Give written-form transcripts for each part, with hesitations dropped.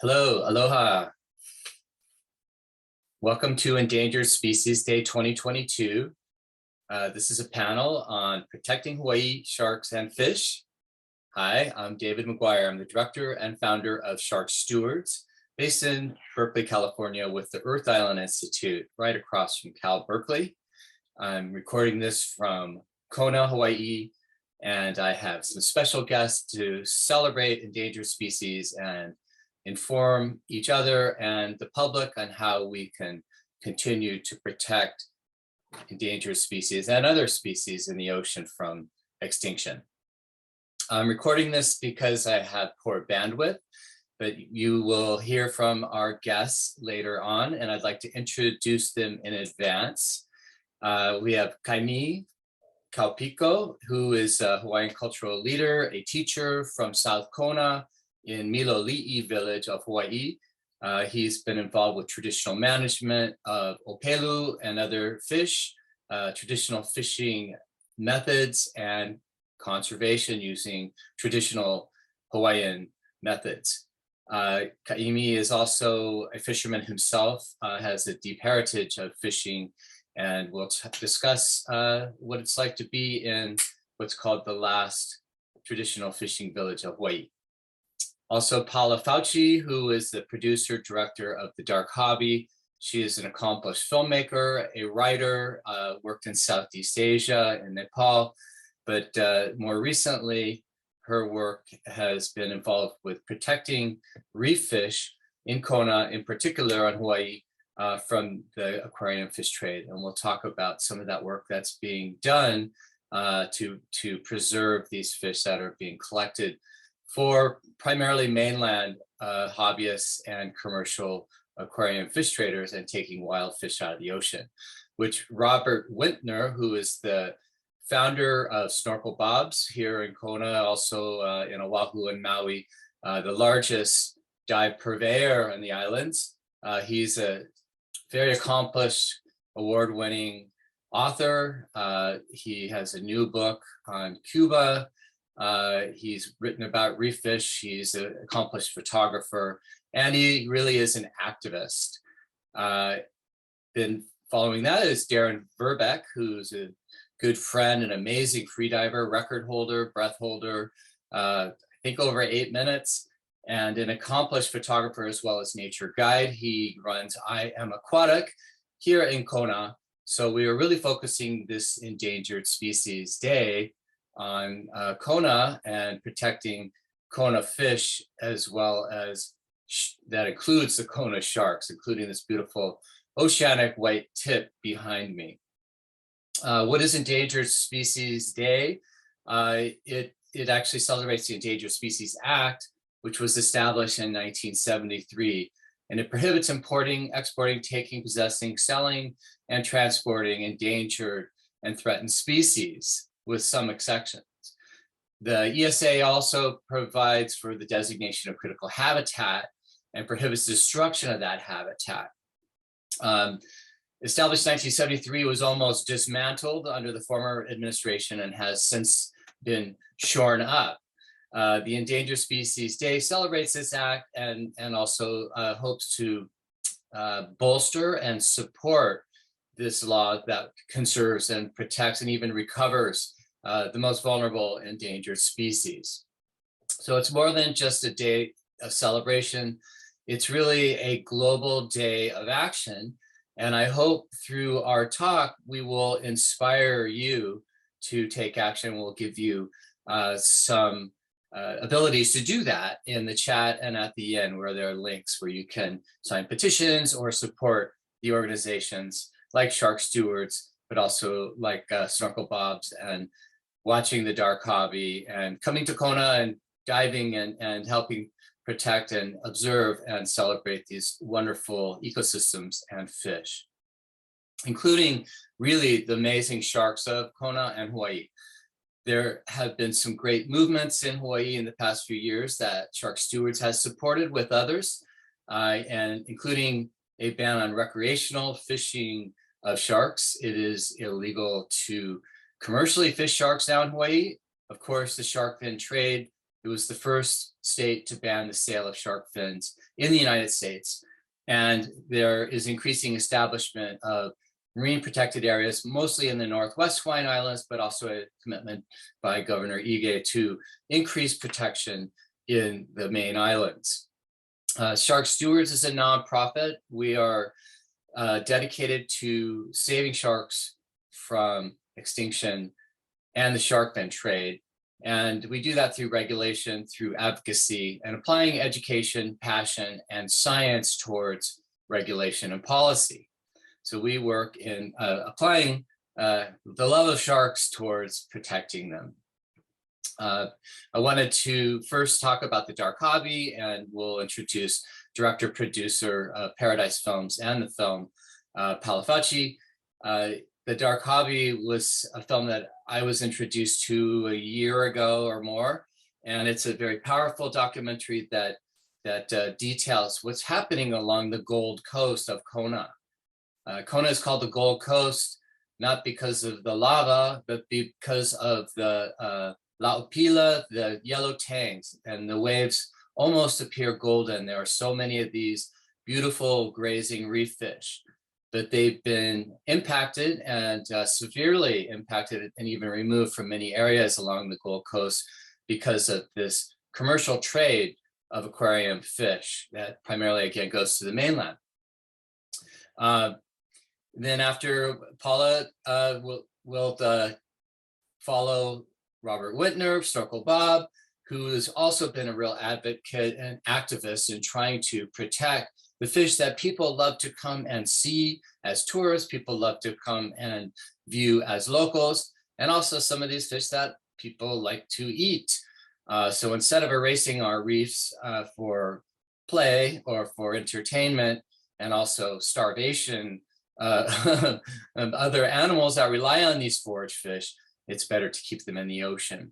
Hello, aloha. Welcome to Endangered Species Day 2022. This is a panel on protecting Hawaii sharks and fish. Hi, I'm David McGuire. I'm the director and founder of Shark Stewards, based in Berkeley, California, with the Earth Island Institute, right across from Cal Berkeley. I'm recording this from Kona, Hawaii, and I have some special guests to celebrate endangered species and inform each other and the public on how we can continue to protect endangered species and other species in the ocean from extinction. I'm recording this because I have poor bandwidth, but you will hear from our guests later on, and I'd like to introduce them in advance. We have Kaimi Kalpiko, who is a Hawaiian cultural leader, a teacher from South Kona, in Milioli'i village of Hawaii. He's been involved with traditional management of Opel and other fish, traditional fishing methods, and conservation using traditional Hawaiian methods. Kaimi is also a fisherman himself, has a deep heritage of fishing, and we'll discuss what it's like to be in what's called the last traditional fishing village of Hawaii. Also, Palafacii, who is the producer, director of The Dark Hobby. She is an accomplished filmmaker, a writer, worked in Southeast Asia and Nepal, but more recently, her work has been involved with protecting reef fish in Kona, in particular on Hawaii, from the aquarium fish trade. And we'll talk about some of that work that's being done to preserve these fish that are being collected for primarily mainland hobbyists and commercial aquarium fish traders and taking wild fish out of the ocean, which Robert Wintner, who is the founder of Snorkel Bobs here in Kona, also in Oahu and Maui, the largest dive purveyor in the islands. He's a very accomplished, award-winning author. He has a new book on Cuba. He's written about reef fish. He's an accomplished photographer, and he really is an activist. Then following that is Deron Verbeck, who's a good friend, an amazing freediver, record holder, breath holder, I think over 8 minutes, and an accomplished photographer as well as nature guide. He runs I Am Aquatic here in Kona. So we are really focusing this Endangered Species Day on Kona and protecting Kona fish, as well as that includes the Kona sharks, including this beautiful oceanic white tip behind me. What is Endangered Species Day? It actually celebrates the Endangered Species Act, which was established in 1973, and it prohibits importing, exporting, taking, possessing, selling, and transporting endangered and threatened species, with some exceptions. The ESA also provides for the designation of critical habitat and prohibits destruction of that habitat. Established in 1973, was almost dismantled under the former administration and has since been shorn up. The Endangered Species Day celebrates this act and also hopes to bolster and support this law that conserves and protects and even recovers the most vulnerable endangered species. So it's more than just a day of celebration. It's really a global day of action. And I hope through our talk, we will inspire you to take action. We'll give you some abilities to do that in the chat and at the end, where there are links where you can sign petitions or support the organizations like Shark Stewards, but also like Snorkel Bobs and watching The Dark Hobby and coming to Kona and diving and helping protect and observe and celebrate these wonderful ecosystems and fish, including really the amazing sharks of Kona and Hawaii. There have been some great movements in Hawaii in the past few years that Shark Stewards has supported with others, and including a ban on recreational fishing of sharks. It is illegal to commercially fish sharks now in Hawaii. Of course, the shark fin trade It was the first state to ban the sale of shark fins in the United States. And there is increasing establishment of marine protected areas, mostly in the Northwest Hawaiian Islands, but also a commitment by Governor Ige to increase protection in the main islands. Shark Stewards is a nonprofit. We are dedicated to saving sharks from extinction and the shark fin trade. And we do that through regulation, through advocacy, and applying education, passion, and science towards regulation and policy. So we work in applying the love of sharks towards protecting them. I wanted to first talk about the dark hobby, and we'll introduce director-producer of Paradise Films and the film Palafacii. The Dark Hobby was a film that I was introduced to a year ago or more, and it's a very powerful documentary that details what's happening along the Gold Coast of Kona. Kona is called the Gold Coast, not because of the lava, but because of the Laupila, the yellow tangs, and the waves almost appear golden. There are so many of these beautiful grazing reef fish, but they've been impacted and severely impacted and even removed from many areas along the Gold Coast because of this commercial trade of aquarium fish that primarily, again, goes to the mainland. Then after Paula will follow Robert Wintner, Snorkel Bob, who has also been a real advocate and activist in trying to protect the fish that people love to come and see as tourists, people love to come and view as locals, and also some of these fish that people like to eat. So instead of erasing our reefs for play or for entertainment, and also starvation of other animals that rely on these forage fish, it's better to keep them in the ocean.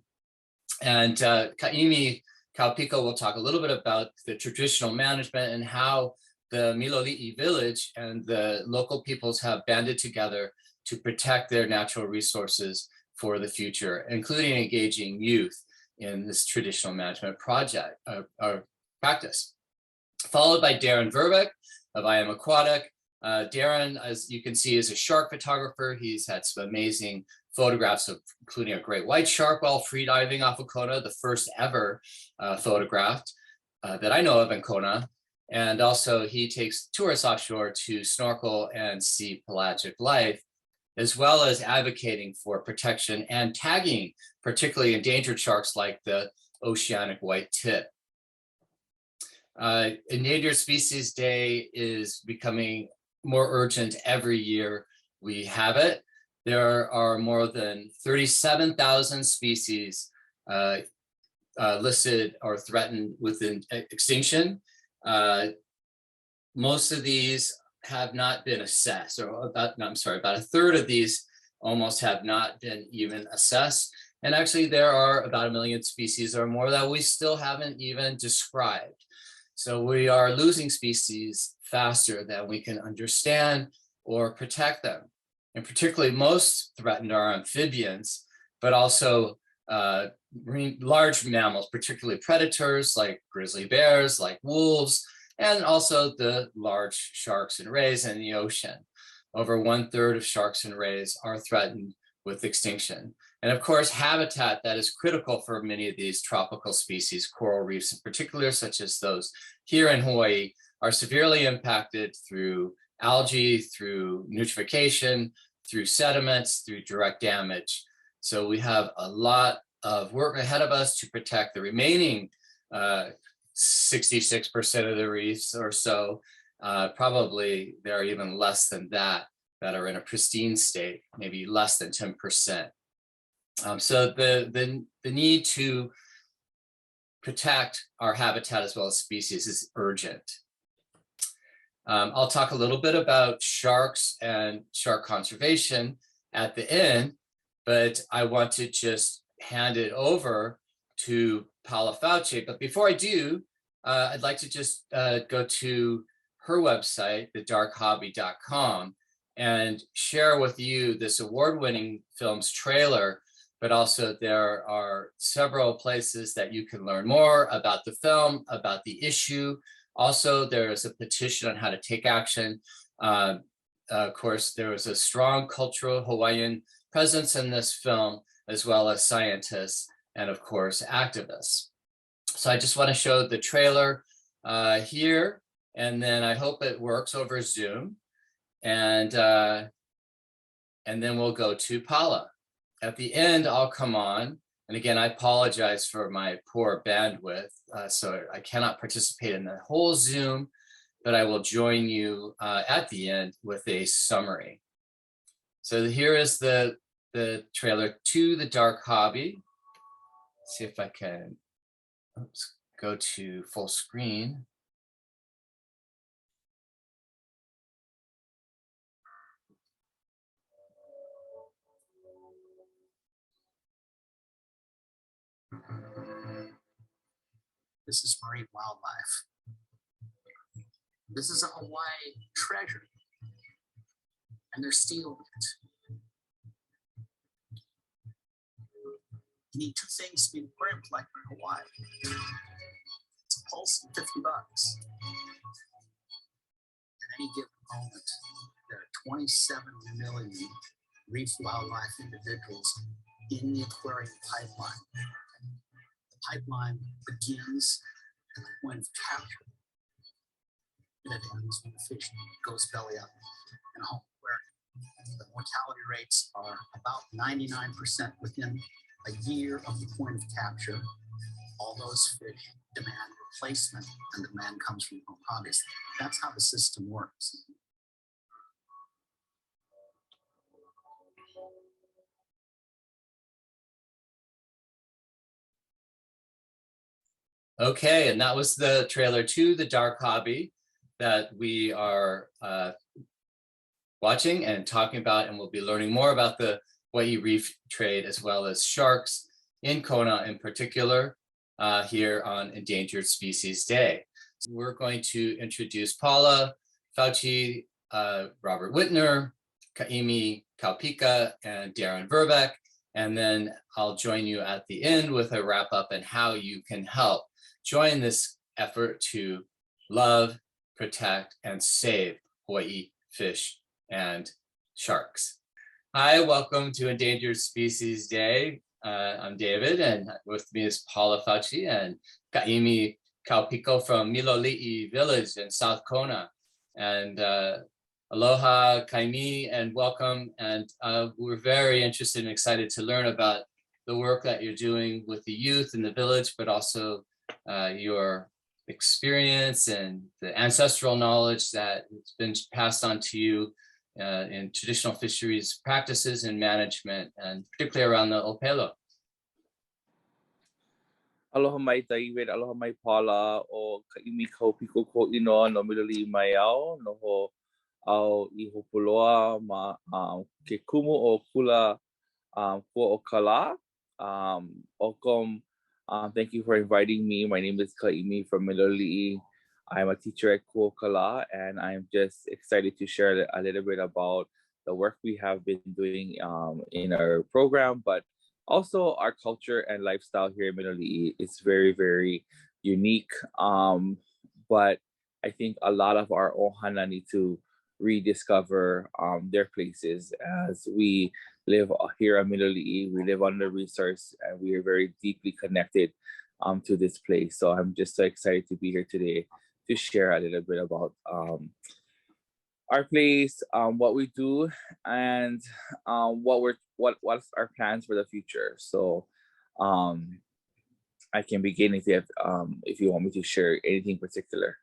And Kaimi Kalpiko will talk a little bit about the traditional management and how the Milioli'i village and the local peoples have banded together to protect their natural resources for the future, including engaging youth in this traditional management project or practice. Followed by Deron Verbeck of I Am Aquatic. Deron, as you can see, is a shark photographer. He's had some amazing photographs of, including a great white shark while freediving off of Kona, the first ever photographed that I know of in Kona. And also he takes tourists offshore to snorkel and see pelagic life, as well as advocating for protection and tagging, particularly endangered sharks like the oceanic white tip. Endangered Species Day is becoming more urgent every year we have it. There are more than 37,000 species listed or threatened within extinction. Most of these have not been assessed, or about a third of these almost have not been even assessed. And actually there are about 1 million species or more that we still haven't even described. So we are losing species faster than we can understand or protect them. And particularly most threatened are amphibians, but also large mammals, particularly predators like grizzly bears, like wolves, and also the large sharks and rays in the ocean. Over 1/3 of sharks and rays are threatened with extinction. And of course, habitat that is critical for many of these tropical species, coral reefs in particular, such as those here in Hawaii, are severely impacted through algae, through eutrophication, through sediments, through direct damage. So we have a lot of work ahead of us to protect the remaining 66% of the reefs or so. Probably there are even less than that are in a pristine state, maybe less than 10%. So the need to protect our habitat as well as species is urgent. I'll talk a little bit about sharks and shark conservation at the end, but I want to just hand it over to Palafacii. But before I do, I'd like to just go to her website, thedarkhobby.com, and share with you this award-winning film's trailer but also there are several places that you can learn more about the film, about the issue. Also, there is a petition on how to take action. Of course, there was a strong cultural Hawaiian presence in this film, as well as scientists and, of course, activists. So I just want to show the trailer here, and then I hope it works over Zoom. And then we'll go to Paula. At the end, I'll come on. And again, I apologize for my poor bandwidth. So I cannot participate in the whole Zoom, but I will join you at the end with a summary. So here is the trailer to The Dark Hobby. Let's see if I can go to full screen. This is marine wildlife. This is a Hawaii treasure, and they're stealing it. You need two things to be an aquarium collector in Hawaii. It's a pulse and $50. At any given moment, there are 27 million reef wildlife individuals in the aquarium pipeline. The pipeline begins at the point of capture. And it ends when the fish goes belly up in a home aquarium. The mortality rates are about 99% within a year of the point of capture. All those fish demand replacement, and the demand comes from home hobbies. That's how the system works. Okay, and that was the trailer to The Dark Hobby that we are watching and talking about, and we'll be learning more about the Hawaii reef trade as well as sharks in Kona in particular here on Endangered Species Day. So we're going to introduce Paula, Fouce, Robert Wintner, Kaimi Kalpiko, and Deron Verbeck, and then I'll join you at the end with a wrap up and how you can help join this effort to love, protect, and save Hawaii fish and sharks. Hi, welcome to Endangered Species Day. I'm David, and with me is Paula Fouce and Kaimi Kalpiko from Milioli'i village in South Kona. And aloha, Kaimi, and welcome. And we're very interested and excited to learn about the work that you're doing with the youth in the village, but also your experience and the ancestral knowledge that has been passed on to you in traditional fisheries practices and management, and particularly around the Opel. Aloha mai David, aloha mai Paula, o Kaimi Kaupiko ko ino no Milioli'i mai au, no ho au I hopuloa ma ke kumu o kula kua o kala. Okom, thank you for inviting me. My name is Kaimi from Milioli'i. I'm a teacher at Kala, and I'm just excited to share a little bit about the work we have been doing in our program, but also our culture and lifestyle here in Milioli'i. It's very, very unique, but I think a lot of our ohana need to rediscover their places as we live here in Milioli'i. We live under resource, and we are very deeply connected to this place. So I'm just so excited to be here today to share a little bit about our place, what we do, and what's our plans for the future. So I can begin if you want me to share anything particular.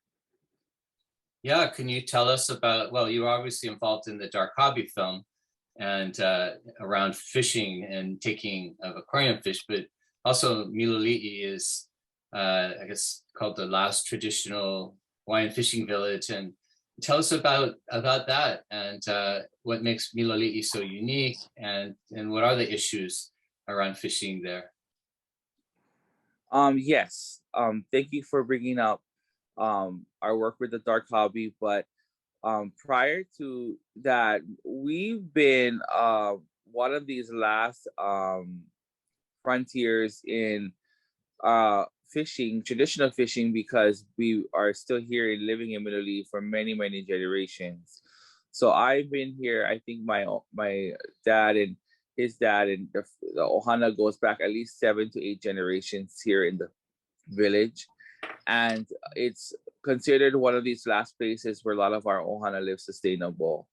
Yeah, can you tell us about, well, you're obviously involved in the Dark Hobby film and around fishing and taking of aquarium fish, but also Milioli'i is, I guess, called the last traditional Hawaiian fishing village. And tell us about that and what makes Milioli'i so unique, and what are the issues around fishing there? Yes. Thank you for bringing up our work with the Dark Hobby, but prior to that, we've been one of these last frontiers in fishing, traditional fishing, because we are still here living in Milioli'i for many, many generations. So I've been here, I think my dad and his dad and the ohana goes back at least 7 to 8 generations here in the village. And it's considered one of these last places where a lot of our ohana live sustainable.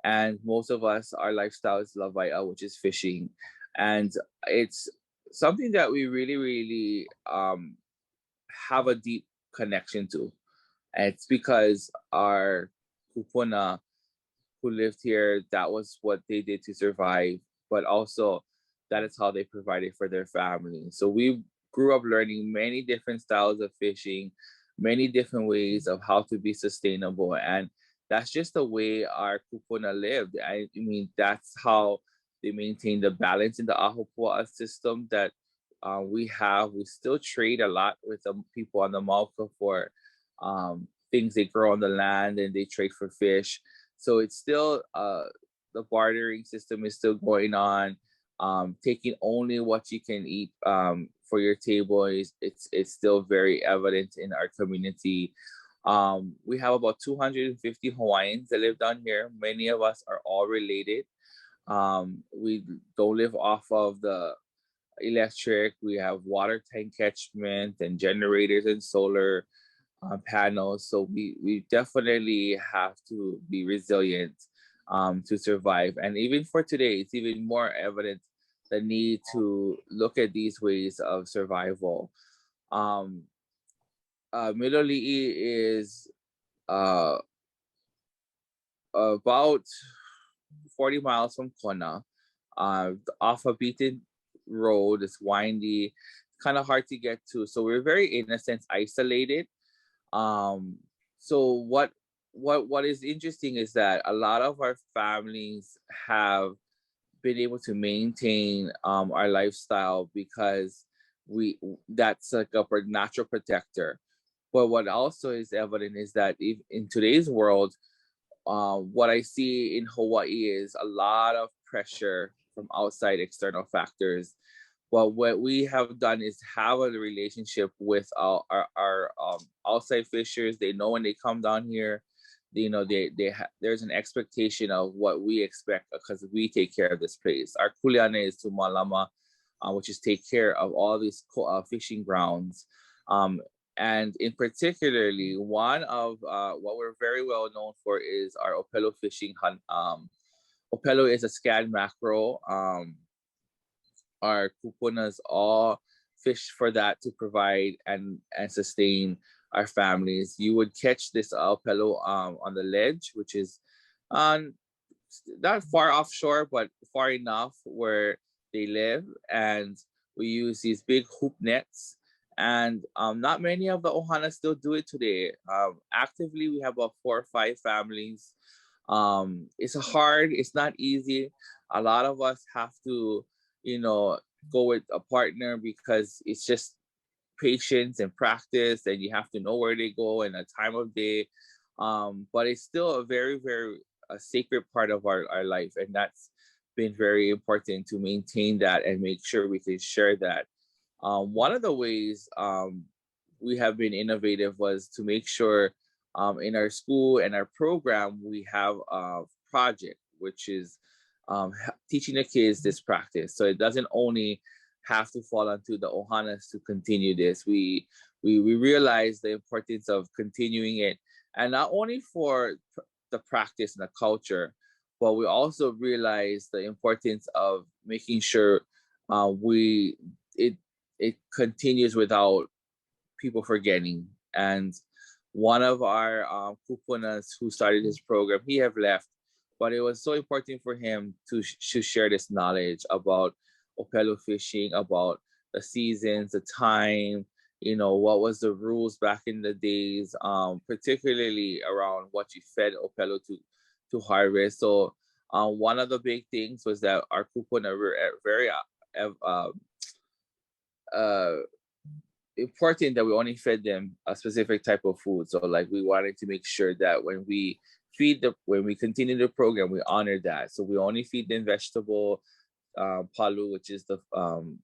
And most of us, our lifestyle is lavai'a, which is fishing. And it's something that we really, really have a deep connection to. And it's because our kupuna who lived here, that was what they did to survive, but also that is how they provided for their family. So we grew up learning many different styles of fishing, many different ways of how to be sustainable. And that's just the way our kupuna lived. I mean, that's how they maintain the balance in the ahupua'a system that we have. We still trade a lot with the people on the Mauka for things they grow on the land, and they trade for fish. So it's still the bartering system is still going on. Taking only what you can eat for your table it's still very evident in our community. We have about 250 Hawaiians that live down here. Many of us are all related. We don't live off of the electric. We have water tank catchment and generators and solar panels. So we definitely have to be resilient to survive. And even for today, it's even more evident the need to look at these ways of survival. Milioli'i is about 40 miles from Kona, off a beaten road. It's windy, kind of hard to get to. So we're very, in a sense, isolated. So what is interesting is that a lot of our families have been able to maintain our lifestyle because that's like a natural protector. But what also is evident is that if in today's world, what I see in Hawaii is a lot of pressure from outside external factors. But what we have done is have a relationship with our outside fishers. They know when they come down here, there's an expectation of what we expect because we take care of this place. Our kuleana is to malama, which is take care of all these fishing grounds. And in particularly, one of what we're very well known for is our Opel fishing hunt. Opel is a scad mackerel. Our kupunas all fish for that to provide and sustain our families. You would catch this Opel on the ledge, which is not far offshore, but far enough where they live. And we use these big hoop nets. And not many of the ohana still do it today. Actively, we have about 4 or 5 families. It's not easy. A lot of us have to, go with a partner because it's just patience and practice, and you have to know where they go and a time of day. But it's still a very, very sacred part of our life. And that's been very important to maintain that and make sure we can share that. One of the ways we have been innovative was to make sure in our school and our program, we have a project, which is teaching the kids this practice. So it doesn't only have to fall onto the ohanas to continue this. We realize the importance of continuing it, and not only for the practice and the culture, but we also realize the importance of making sure it continues without people forgetting. And one of our kupunas who started this program, he have left, but it was so important for him to share this knowledge about Opel fishing, about the seasons, the time, what was the rules back in the days, particularly around what you fed Opel to harvest. So one of the big things was that our kupuna were very important that we only fed them a specific type of food. So like we wanted to make sure that when we continue the program, we honor that. So we only feed them vegetable, palu, which is the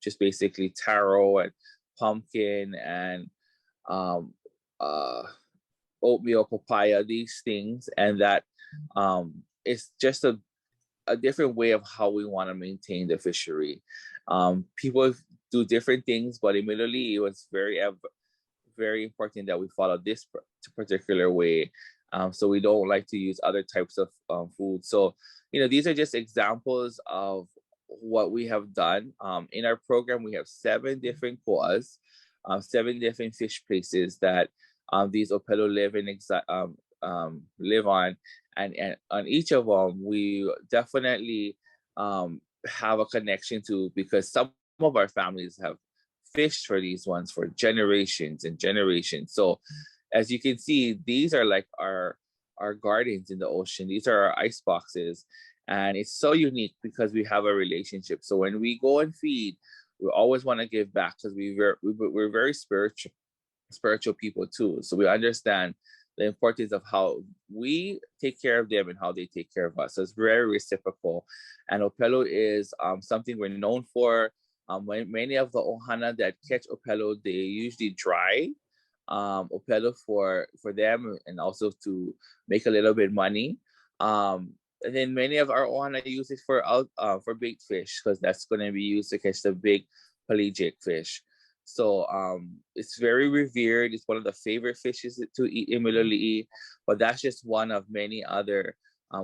just basically taro and pumpkin and oatmeal, papaya, these things, and that it's just a different way of how we want to maintain the fishery. People do different things, but in Milioli'i, it was very important that we follow this particular way. So we don't like to use other types of food. So, these are just examples of what we have done. In our program, we have 7 different koas, 7 different fish places that these Opelo live on. And on each of them, we definitely have a connection to, because some of our families have fished for these ones for generations and generations. So as you can see, these are like our gardens in the ocean. These are our ice boxes. And it's so unique because we have a relationship. So when we go and feed, we always want to give back, because we're very spiritual people too. So we understand the importance of how we take care of them and how they take care of us. So it's very reciprocal. And Opelo is something we're known for. Many of the ohana that catch Opelo, they usually dry Opelo for them, and also to make a little bit money. And then many of our ohana use it for bait fish, because that's going to be used to catch the big pelagic fish. So it's very revered. It's one of the favorite fishes to eat in Milioli'i, but that's just one of many other.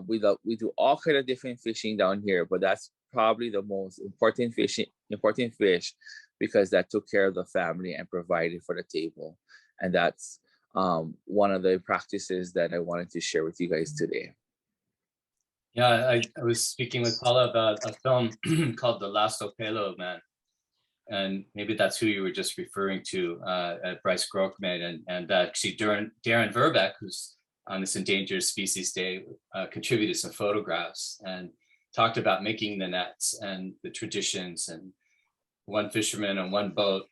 We do all kind of different fishing down here, but that's probably the most important fish, because that took care of the family and provided for the table. And that's one of the practices that I wanted to share with you guys today. Yeah, I was speaking with Paula about a film called The Last Opelo Man. And maybe that's who you were just referring to, Bryce Groke made. And actually Deron Verbeck, who's on this Endangered Species Day, contributed some photographs and talked about making the nets and the traditions, and one fisherman on one boat.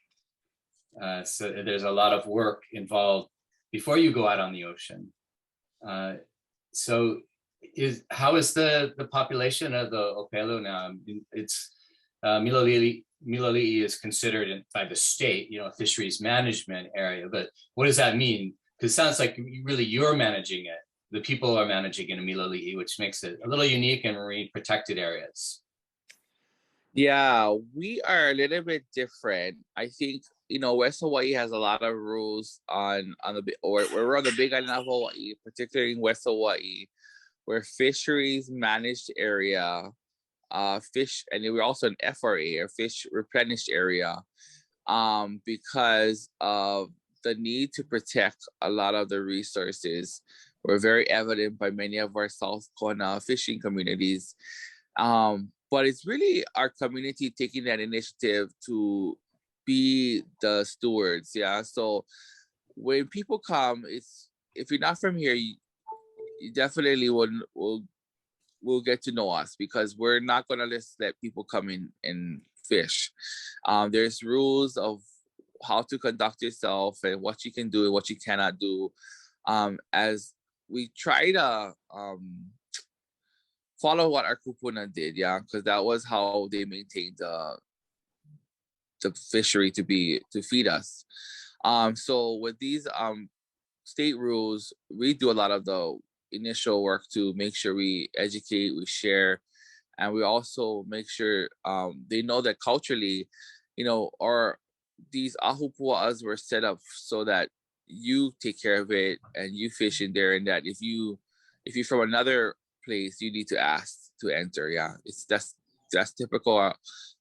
So there's a lot of work involved before you go out on the ocean. So how is the population of the Opelo now? It's Milioli'i is considered by the state, a fisheries management area. But what does that mean? Because it sounds like really you're managing it. The people are managing it in Milioli'i, which makes it a little unique in marine protected areas. Yeah, we are a little bit different. I think, West Hawaii has a lot of rules on we're on the big island of Hawaii, particularly in West Hawaii, where fisheries managed area, fish, and we're also an FRA, or fish replenished area, because of the need to protect a lot of the resources were very evident by many of our South Kona fishing communities. But it's really our community taking that initiative to be the stewards. Yeah. So when people come, if you're not from here, you definitely will get to know us, because we're not going to just let people come in and fish. There's rules of how to conduct yourself and what you can do and what you cannot do. As we try to follow what our kupuna did, yeah, because that was how they maintained the fishery to feed us. So with these state rules, we do a lot of the initial work to make sure we educate, we share, and we also make sure they know that culturally, these ahupua'as were set up so that you take care of it and you fish in there, and that if you're from another place, you need to ask to enter. Yeah, that's typical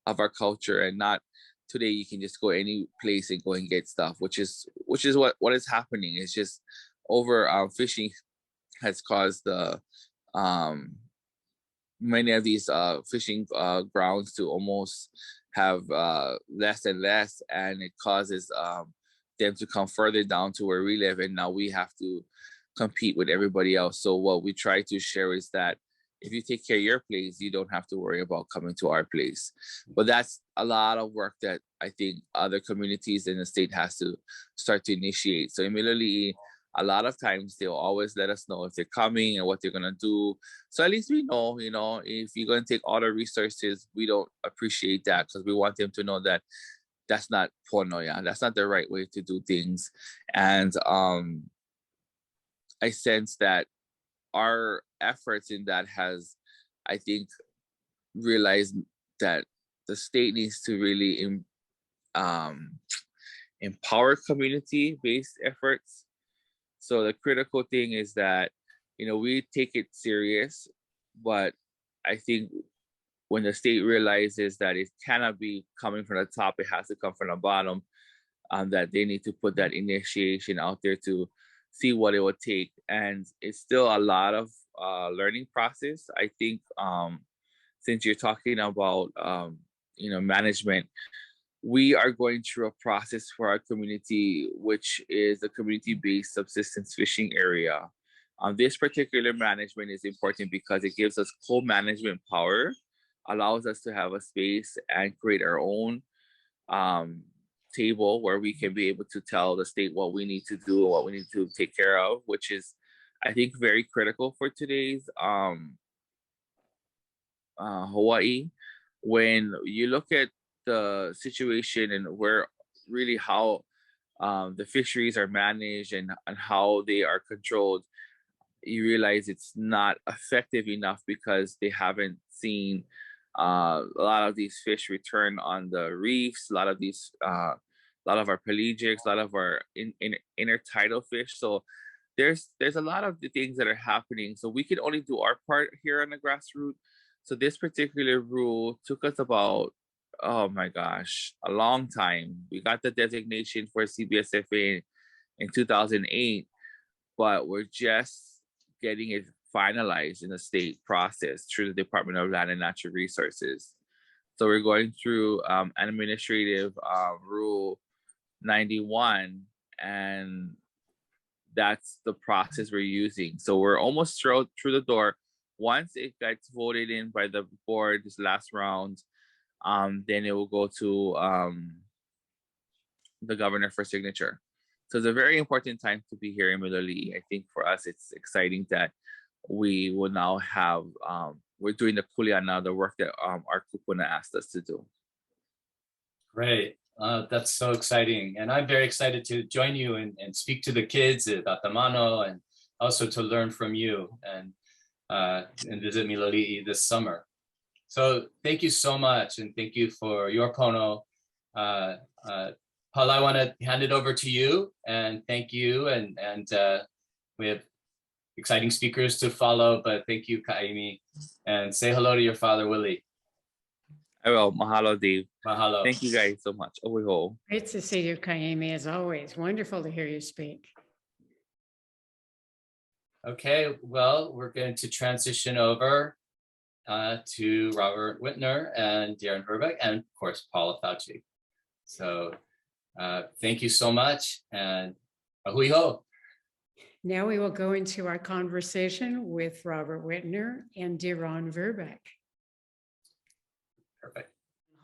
of our culture, and not today you can just go any place and go and get stuff, which is what is happening. It's just over fishing has caused the many of these fishing grounds to almost have less and less, and it causes them to come further down to where we live, and now we have to compete with everybody else. So what we try to share is that if you take care of your place, you don't have to worry about coming to our place. But that's a lot of work that I think other communities in the state has to start to initiate. So in Milioli'i, a lot of times they'll always let us know if they're coming and what they're going to do. So at least we know, you know, if you're going to take all the resources, we don't appreciate that because we want them to know that that's not pono, that's not the right way to do things. And I sense that our efforts in that has, I think, realized that the state needs to really empower community-based efforts. So the critical thing is that, you know, we take it serious, but I think when the state realizes that it cannot be coming from the top, it has to come from the bottom, that they need to put that initiation out there to see what it would take. And it's still a lot of learning process. I think since you're talking about, you know, management, we are going through a process for our community, which is a community-based subsistence fishing area. This particular management is important because it gives us co-management power, allows us to have a space and create our own table where we can be able to tell the state what we need to do and what we need to take care of, which is, I think, very critical for today's Hawaii. When you look at the situation and where really how the fisheries are managed and how they are controlled, you realize it's not effective enough because they haven't seen a lot of these fish return on the reefs, a lot of our pelagics, a lot of our intertidal fish. So there's a lot of the things that are happening. So we can only do our part here on the grassroots. So this particular rule took us about, oh my gosh, a long time. We got the designation for CBSFA in 2008, but we're just getting it finalized in the state process through the Department of Land and Natural Resources. So we're going through Administrative Rule 91, and that's the process we're using. So we're almost through the door. Once it gets voted in by the board this last round, then it will go to the governor for signature. So it's a very important time to be here in Milioli'i. I think for us, it's exciting that we will now have, we're doing the kuleana now, the work that our kupuna asked us to do. Great. That's so exciting. And I'm very excited to join you and speak to the kids about the mano and also to learn from you and visit Milioli'i this summer. So thank you so much. And thank you for your pono. Paula, I want to hand it over to you and thank you. And we have exciting speakers to follow, but thank you, Kaimi. And say hello to your father, Willie. I will. Mahalo, Dave. Mahalo. Thank you guys so much. Oiho. Great to see you, Kaimi, as always. Wonderful to hear you speak. Okay, well, we're going to transition over to Robert Wintner and Deron Verbeck, and of course, Palafacii. So thank you so much, and ahui ho. Now we will go into our conversation with Robert Wintner and Deron Verbeck. Perfect.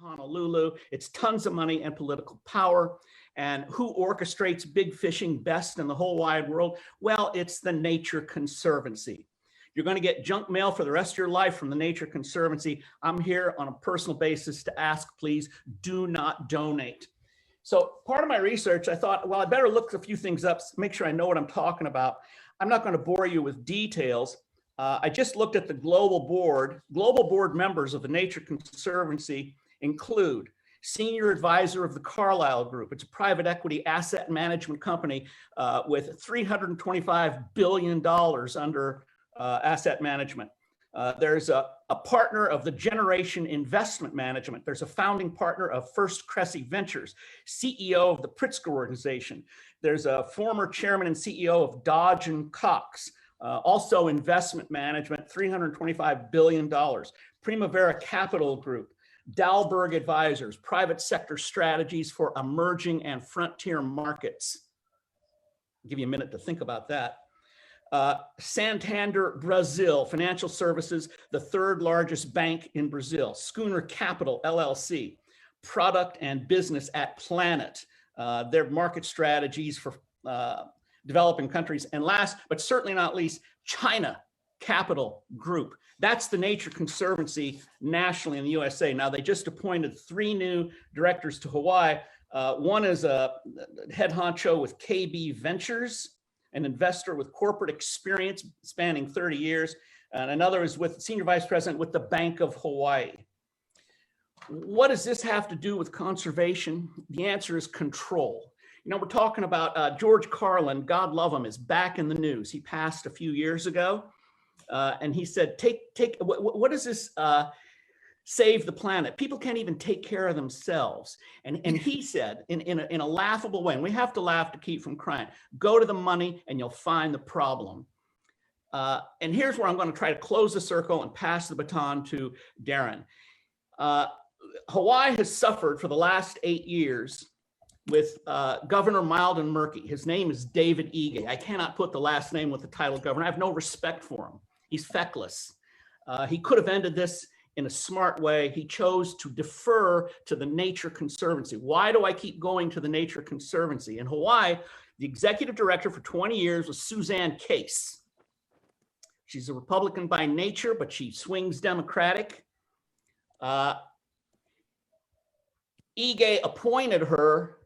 Honolulu, it's tons of money and political power. And who orchestrates big fishing best in the whole wide world? Well, it's the Nature Conservancy. You're going to get junk mail for the rest of your life from the Nature Conservancy. I'm here on a personal basis to ask, please do not donate. So part of my research, I thought, well, I better look a few things up, make sure I know what I'm talking about. I'm not going to bore you with details. I just looked at the global board. Global board members of the Nature Conservancy include senior advisor of the Carlyle Group. It's a private equity asset management company with $325 billion under asset management. There's a partner of the Generation Investment Management. There's a founding partner of First Cressy Ventures, CEO of the Pritzker Organization. There's a former chairman and CEO of Dodge and Cox, also investment management, $325 billion. Primavera Capital Group, Dalberg Advisors, private sector strategies for emerging and frontier markets. I'll give you a minute to think about that. Santander Brazil Financial Services, the third largest bank in Brazil. Schooner Capital LLC, product and business at Planet. Their market strategies for developing countries. And last, but certainly not least, China Capital Group. That's the Nature Conservancy nationally in the USA. Now, they just appointed 3 new directors to Hawaii. One is a head honcho with KB Ventures, an investor with corporate experience spanning 30 years. And another is with senior vice president with the Bank of Hawaii. What does this have to do with conservation? The answer is control. You know, we're talking about George Carlin, God love him, is back in the news. He passed a few years ago. And he said, what does this save the planet? People can't even take care of themselves. And he said, in a laughable way, and we have to laugh to keep from crying, go to the money and you'll find the problem. And here's where I'm going to try to close the circle and pass the baton to Deron. Hawaii has suffered for the last 8 years with Governor Mild and Murky. His name is David Ige. I cannot put the last name with the title governor. I have no respect for him. He's feckless. He could have ended this in a smart way. He chose to defer to the Nature Conservancy. Why do I keep going to the Nature Conservancy? In Hawaii, the executive director for 20 years was Suzanne Case. She's a Republican by nature, but she swings Democratic. Ige appointed her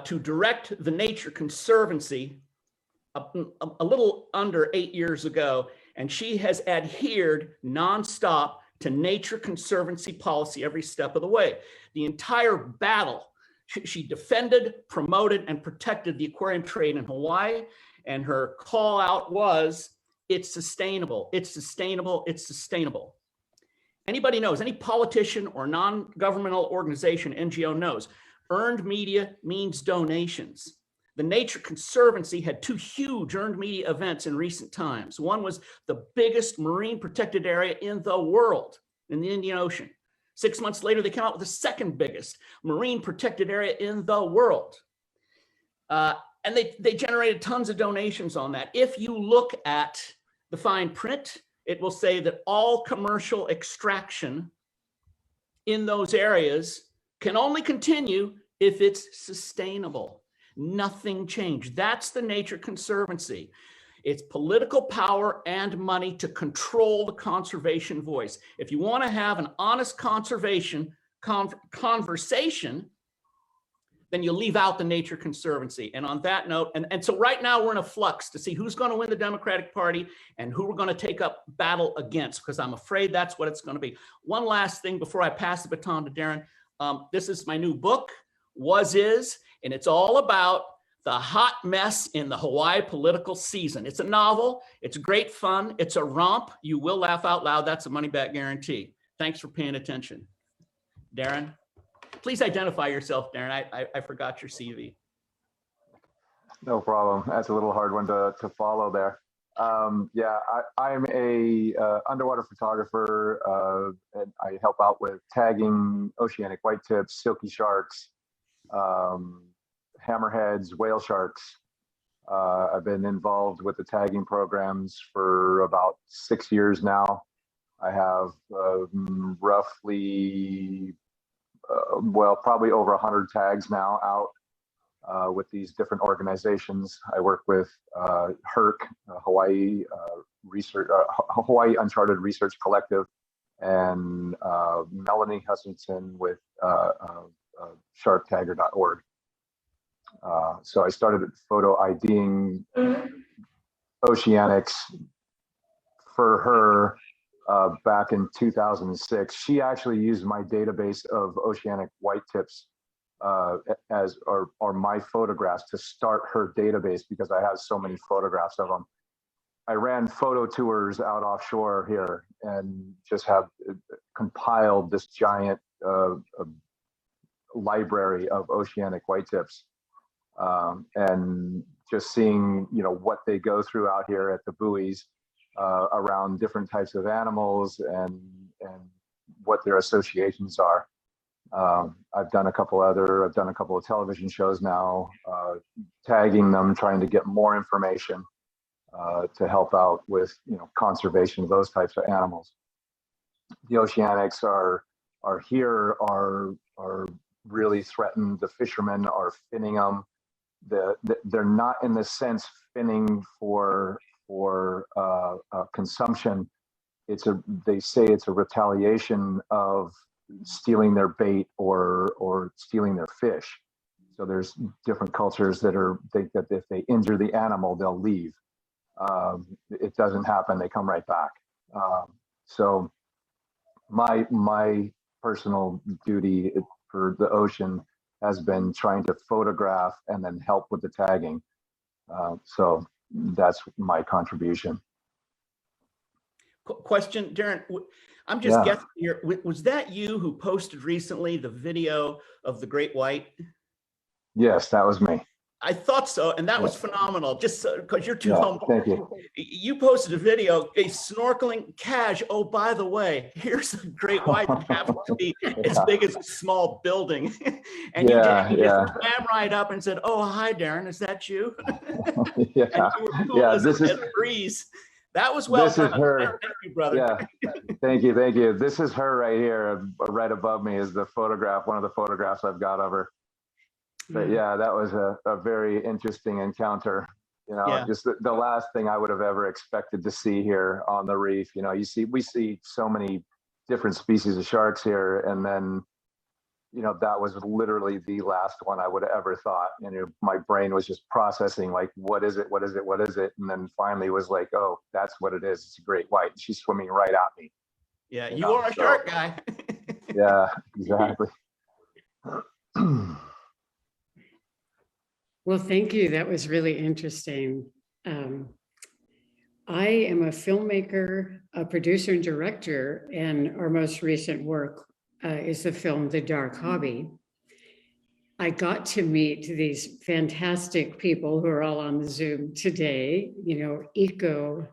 to direct the Nature Conservancy a little under 8 years ago, and she has adhered nonstop to Nature Conservancy policy every step of the way. The entire battle, she defended, promoted, and protected the aquarium trade in Hawaii, and her call out was, it's sustainable, it's sustainable, it's sustainable. Anybody knows, any politician or non-governmental organization, NGO knows, earned media means donations. The Nature Conservancy had 2 huge earned media events in recent times. One was the biggest marine protected area in the world, in the Indian Ocean. 6 months later, they came out with the second biggest marine protected area in the world. And they generated tons of donations on that. If you look at the fine print, it will say that all commercial extraction in those areas can only continue if it's sustainable. Nothing changed. That's the Nature Conservancy. It's political power and money to control the conservation voice. If you want to have an honest conservation conversation, then you leave out the Nature Conservancy. And on that note, and so right now we're in a flux to see who's going to win the Democratic Party and who we're going to take up battle against, because I'm afraid that's what it's going to be. One last thing before I pass the baton to Deron. This is my new book, Was Is, and it's all about the hot mess in the Hawaii political season. It's a novel. It's great fun. It's a romp. You will laugh out loud. That's a money-back guarantee. Thanks for paying attention. Deron? Please identify yourself, Deron. I forgot your CV. No problem. That's a little hard one to follow there. Yeah, I'm a underwater photographer, and I help out with tagging oceanic whitetips, silky sharks, hammerheads, whale sharks. I've been involved with the tagging programs for about 6 years now. I have roughly well, probably over 100 tags now out with these different organizations. I work with HERC, Hawaii Hawaii Uncharted Research Collective, and Melanie Hutchinson with sharktagger.org. So I started photo IDing oceanics for her back in 2006. She actually used my database of oceanic whitetips or my photographs to start her database because I have so many photographs of them. I ran photo tours out offshore here and just have compiled this giant library of oceanic whitetips, and just seeing what they go through out here at the buoys. Around different types of animals and what their associations are. I've done a couple of television shows now, tagging them, trying to get more information to help out with conservation of those types of animals. The oceanics are really threatened. The fishermen are finning them. they're not in the sense finning for consumption. They say it's a retaliation of stealing their bait or stealing their fish. So there's different cultures that think that if they injure the animal, they'll leave. It doesn't happen; they come right back. So my personal duty for the ocean has been trying to photograph and then help with the tagging. So that's my contribution. Question, Deron, I'm just guessing here, was that you who posted recently the video of the great white? Yes, that was me. I thought so, and that was phenomenal, just because you're too humble. Thank you. You posted a video, a snorkeling cache. Oh, by the way, here's a great white that happens to be as big as a small building. And you just swam right up and said, "Oh, hi, Deron, is that you?" Yeah, and you were cool as a breeze. That was well done. This is her. Thank you, brother. Yeah, thank you. This is her right here, right above me is the photograph, one of the photographs I've got of her. But yeah, that was a very interesting encounter. You know, just the last thing I would have ever expected to see here on the reef. You know, we see so many different species of sharks here, and then, you know, that was literally the last one I would have ever thought. And my brain was just processing, like, what is it? And then finally was like, oh, that's what it is. It's a great white. She's swimming right at me. Yeah, you are a shark guy. Yeah, exactly. Well, thank you. That was really interesting. I am a filmmaker, a producer and director, and our most recent work is the film The Dark Hobby. I got to meet these fantastic people who are all on the Zoom today, you know, eco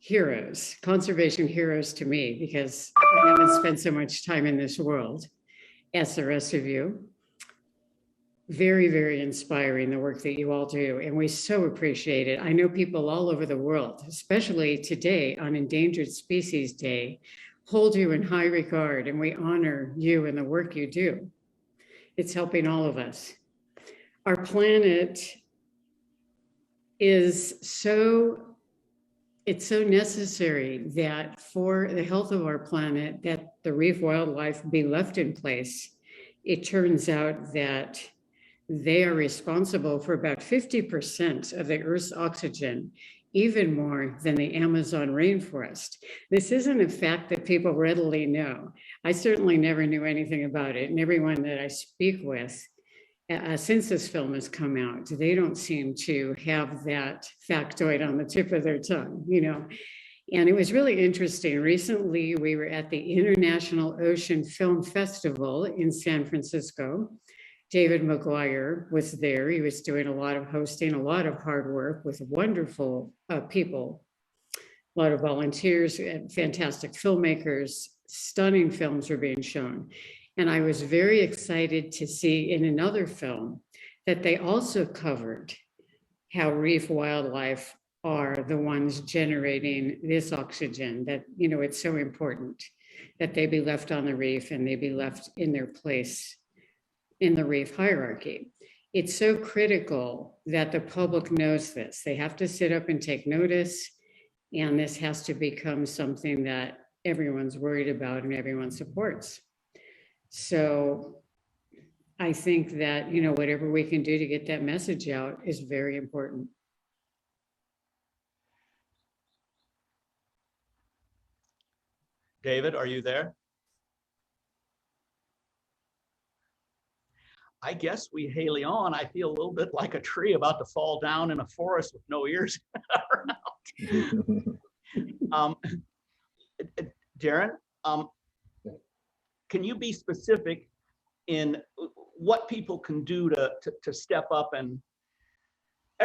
heroes, conservation heroes to me, because I haven't spent so much time in this world as the rest of you. Very, very inspiring, the work that you all do, and we so appreciate it. I know people all over the world, especially today on Endangered Species Day, hold you in high regard, and we honor you and the work you do. It's helping all of us. Our planet is it's so necessary that for the health of our planet, that the reef wildlife be left in place. It turns out that they are responsible for about 50% of the Earth's oxygen, even more than the Amazon rainforest. This isn't a fact that people readily know. I certainly never knew anything about it, and everyone that I speak with, since this film has come out, they don't seem to have that factoid on the tip of their tongue, you know. And it was really interesting. Recently, we were at the International Ocean Film Festival in San Francisco. David McGuire was there. He was doing a lot of hosting, a lot of hard work with wonderful people, a lot of volunteers and fantastic filmmakers. Stunning films were being shown. And I was very excited to see in another film that they also covered how reef wildlife are the ones generating this oxygen, that, you know, it's so important that they be left on the reef and they be left in their place in the reef hierarchy. It's so critical that the public knows this. They have to sit up and take notice, and this has to become something that everyone's worried about and everyone supports. So I think that, you know, whatever we can do to get that message out is very important. David, are you there? I guess we Haley on. I feel a little bit like a tree about to fall down in a forest with no ears around. Deron, can you be specific in what people can do to step up? And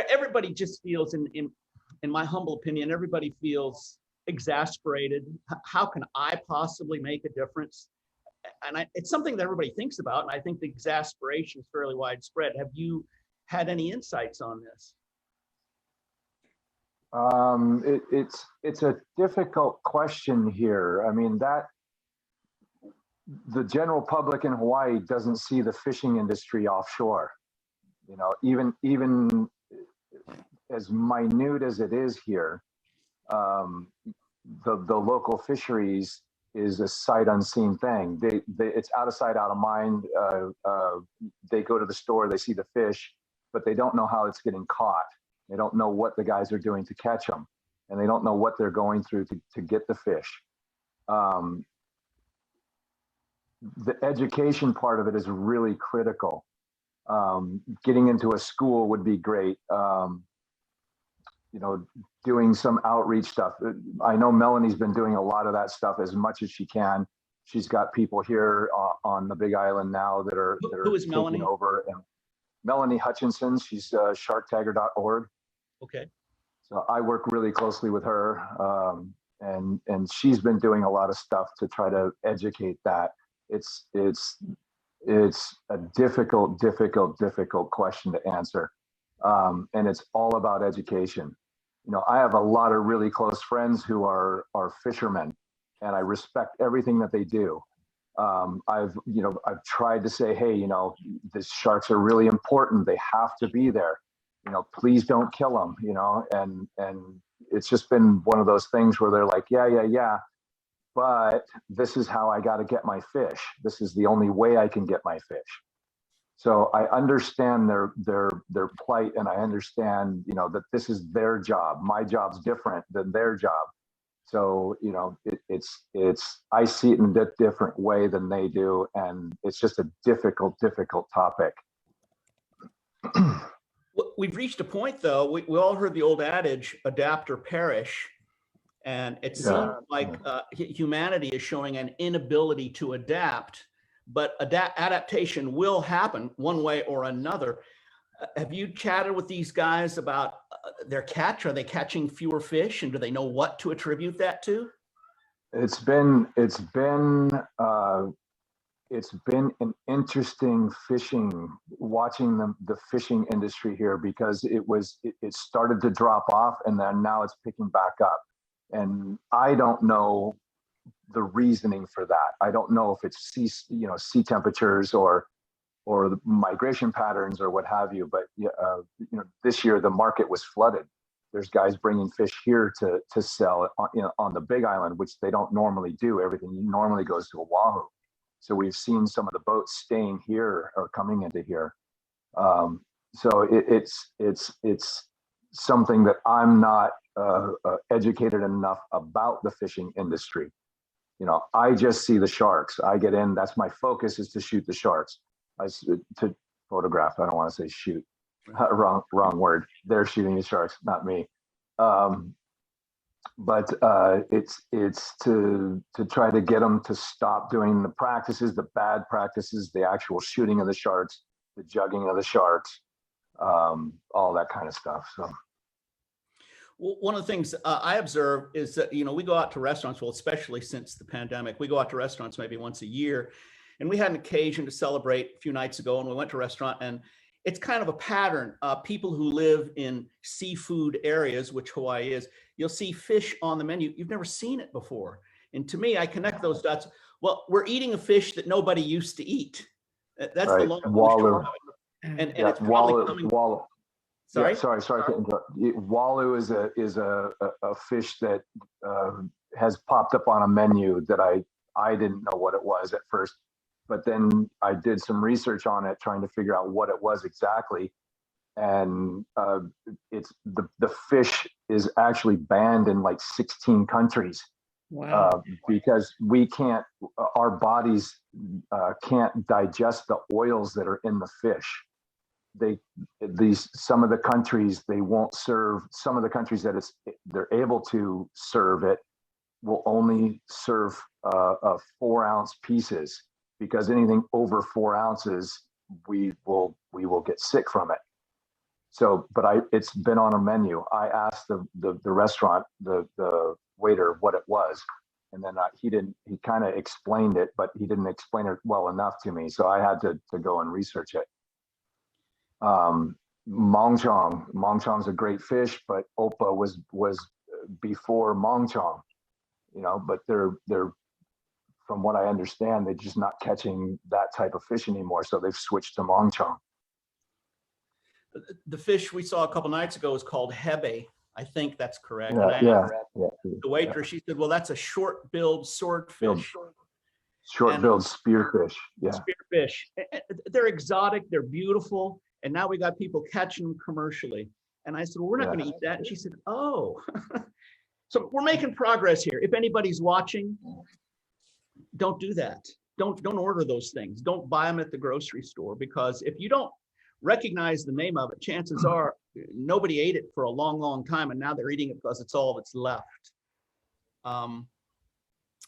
everybody just feels, in my humble opinion, everybody feels exasperated. How can I possibly make a difference? And it's something that everybody thinks about, and I think the exasperation is fairly widespread. Have you had any insights on this? It's a difficult question here. I mean, that the general public in Hawaii doesn't see the fishing industry offshore. You know, even as minute as it is here, the local fisheries is a sight unseen thing. It's out of sight, out of mind. They go to the store, they see the fish, but they don't know how it's getting caught. They don't know what the guys are doing to catch them, and they don't know what they're going through to get the fish. The education part of it is really critical. Getting into a school would be great. You know, doing some outreach stuff. I know Melanie's been doing a lot of that stuff as much as she can. She's got people here on the Big Island now that are Who is taking Melanie? over. And Melanie Hutchinson, she's sharktagger.org. Okay. So I work really closely with her, and she's been doing a lot of stuff to try to educate that. It's a difficult question to answer, and it's all about education. You know, I have a lot of really close friends who are fishermen, and I respect everything that they do. I've tried to say, hey, you know, the sharks are really important. They have to be there. You know, please don't kill them. You know, and it's just been one of those things where they're like, yeah, but this is how I got to get my fish. This is the only way I can get my fish. So I understand their plight, and I understand, you know, that this is their job. My job's different than their job. So, you know, it's I see it in a different way than they do, and it's just a difficult topic. We've reached a point, though. We all heard the old adage, adapt or perish. And it seems like humanity is showing an inability to adapt, but adaptation will happen one way or another. Have you chatted with these guys about their catch? Are they catching fewer fish, and do they know what to attribute that to? It's been an interesting watching the fishing industry here, because it started to drop off, and then now it's picking back up. And I don't know the reasoning for that. I don't know if it's sea temperatures or the migration patterns or what have you. But this year the market was flooded. There's guys bringing fish here to sell on the Big Island, which they don't normally do. Everything normally goes to Oahu. So we've seen some of the boats staying here or coming into here. So it's something that I'm not educated enough about the fishing industry. You know, I just see the sharks. I get in. That's my focus, is to shoot the sharks. To photograph. I don't want to say shoot. Wrong word. They're shooting the sharks, not me. But it's to try to get them to stop doing the practices, the bad practices, the actual shooting of the sharks, the jugging of the sharks, all that kind of stuff. So. Well, one of the things I observe is that, you know, we go out to restaurants, well, especially since the pandemic, we go out to restaurants maybe once a year, and we had an occasion to celebrate a few nights ago, and we went to a restaurant, and it's kind of a pattern. People who live in seafood areas, which Hawaii is, you'll see fish on the menu. You've never seen it before. And to me, I connect those dots. Well, we're eating a fish that nobody used to eat. That's right. The long Walu. And it's probably coming. Walu. Sorry? Yeah, sorry to interrupt. Walu is a fish that has popped up on a menu that I didn't know what it was at first, but then I did some research on it, trying to figure out what it was exactly. And it's the fish is actually banned in like 16 countries. Wow. Because our bodies can't digest the oils that are in the fish. Some of the countries, they won't serve. Some of the countries that they're able to serve it will only serve 4-ounce pieces, because anything over 4 ounces, we will get sick from it. So, but it's been on a menu. I asked the restaurant, the waiter, what it was, and then he kind of explained it, but he didn't explain it well enough to me. So I had to go and research it. Mongchong's a great fish, but Opel was before Mongchong, you know, but they're from what I understand, they're just not catching that type of fish anymore. So they've switched to Mongchong. The fish we saw a couple nights ago is called hebe. I think that's correct. Yeah, And I asked yeah. the waitress, she said, well, that's a short-billed swordfish. Short-billed spearfish. Yeah. Spearfish. They're exotic, they're beautiful, and now we got people catching them commercially. And I said, well, we're not going to eat that. And she said, oh. So we're making progress here. If anybody's watching, don't do that. Don't order those things. Don't buy them at the grocery store, because if you don't recognize the name of it, chances are nobody ate it for a long, long time, and now they're eating it because it's all that's left.